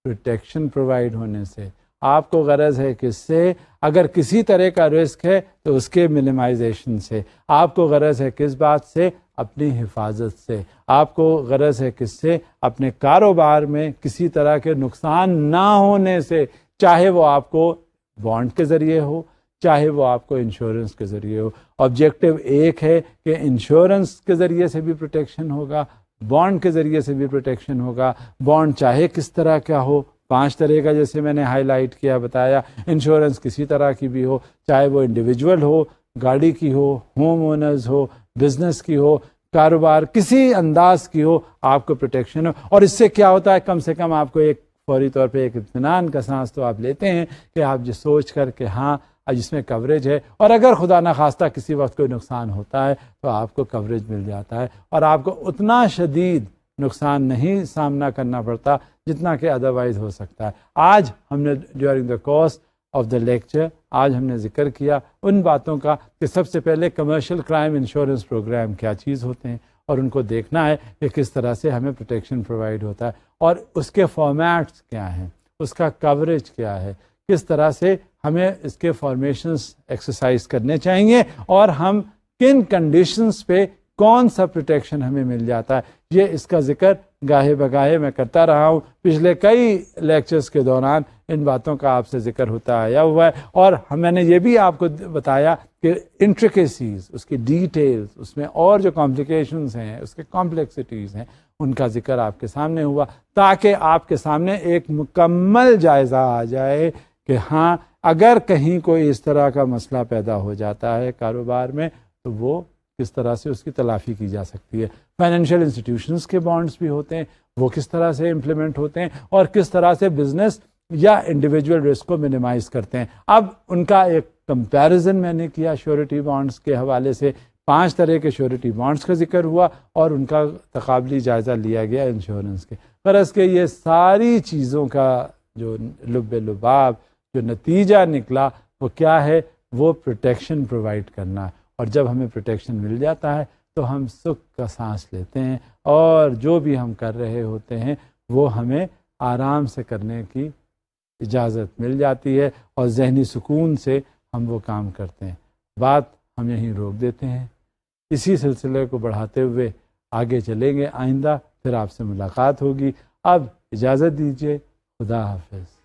پروٹیکشن پرووائڈ ہونے سے. آپ کو غرض ہے کس سے؟ اگر کسی طرح کا رسک ہے تو اس کے منیمائزیشن سے. آپ کو غرض ہے کس بات سے؟ اپنی حفاظت سے. آپ کو غرض ہے کس سے؟ اپنے کاروبار میں کسی طرح کے نقصان نہ ہونے سے, چاہے وہ آپ کو بانڈ کے ذریعے ہو چاہے وہ آپ کو انشورنس کے ذریعے ہو. آبجیکٹو ایک ہے کہ انشورنس کے ذریعے سے بھی پروٹیکشن ہوگا, بانڈ کے ذریعے سے بھی پروٹیکشن ہوگا. بانڈ چاہے کس طرح کا ہو, 5 طرح کا جیسے میں نے ہائی لائٹ کیا بتایا. انشورنس کسی طرح کی بھی ہو, چاہے وہ انڈیویجول ہو, گاڑی کی ہو, ہوم اونرز ہو, بزنس کی ہو, کاروبار کسی انداز کی ہو, آپ کو پروٹیکشن ہو. اور اس سے کیا ہوتا ہے؟ کم سے کم آپ کو ایک فوری طور پہ ایک اطمینان کا سانس تو آپ لیتے ہیں کہ آپ جو سوچ کر کہ ہاں جس میں کوریج ہے, اور اگر خدا نخواستہ کسی وقت کوئی نقصان ہوتا ہے تو آپ کو کوریج مل جاتا ہے اور آپ کو اتنا شدید نقصان نہیں سامنا کرنا پڑتا جتنا کہ ادروائز ہو سکتا ہے. آج ہم نے during the course of the lecture آج ہم نے ذکر کیا ان باتوں کا کہ سب سے پہلے کمرشل کرائم انشورنس پروگرام کیا چیز ہوتے ہیں اور ان کو دیکھنا ہے کہ کس طرح سے ہمیں پروٹیکشن پرووائڈ ہوتا ہے اور اس کے فارمیٹس کیا ہیں, اس کا کوریج کیا ہے, کس طرح سے ہمیں اس کے فارمیشنز ایکسرسائز کرنے چاہیے اور ہم کن کنڈیشنز پہ کون سا پروٹیکشن ہمیں مل جاتا ہے. یہ اس کا ذکر گاہے بگاہے میں کرتا رہا ہوں. پچھلے کئی لیکچرز کے دوران ان باتوں کا آپ سے ذکر ہوتا آیا ہوا ہے اور میں نے یہ بھی آپ کو بتایا کہ انٹریکیسیز, اس کی ڈیٹیلز, اس میں اور جو کمپلیکیشنز ہیں, اس کے کمپلیکسٹیز ہیں, ان کا ذکر آپ کے سامنے ہوا تاکہ آپ کے سامنے ایک مکمل جائزہ آ جائے کہ ہاں اگر کہیں کوئی اس طرح کا مسئلہ پیدا ہو جاتا ہے کاروبار میں تو وہ کس طرح سے اس کی تلافی کی جا سکتی ہے. فائنینشیل انسٹیٹیوشنز کے بانڈز بھی ہوتے ہیں, وہ کس طرح سے امپلیمنٹ ہوتے ہیں اور کس طرح سے بزنس یا انڈیویجول رسک کو منیمائز کرتے ہیں. اب ان کا ایک کمپیریزن میں نے کیا شیورٹی بانڈز کے حوالے سے. 5 طرح کے شیورٹی بانڈز کا ذکر ہوا اور ان کا تقابلی جائزہ لیا گیا انشورنس کے. غرض کہ یہ ساری چیزوں کا جو لب لباب جو نتیجہ نکلا وہ کیا ہے؟ وہ پروٹیکشن پرووائڈ کرنا. اور جب ہمیں پروٹیکشن مل جاتا ہے تو ہم سکھ کا سانس لیتے ہیں اور جو بھی ہم کر رہے ہوتے ہیں وہ ہمیں آرام سے کرنے کی اجازت مل جاتی ہے اور ذہنی سکون سے ہم وہ کام کرتے ہیں. بات ہم یہیں روک دیتے ہیں. اسی سلسلے کو بڑھاتے ہوئے آگے چلیں گے. آئندہ پھر آپ سے ملاقات ہوگی. اب اجازت دیجیے. خدا حافظ.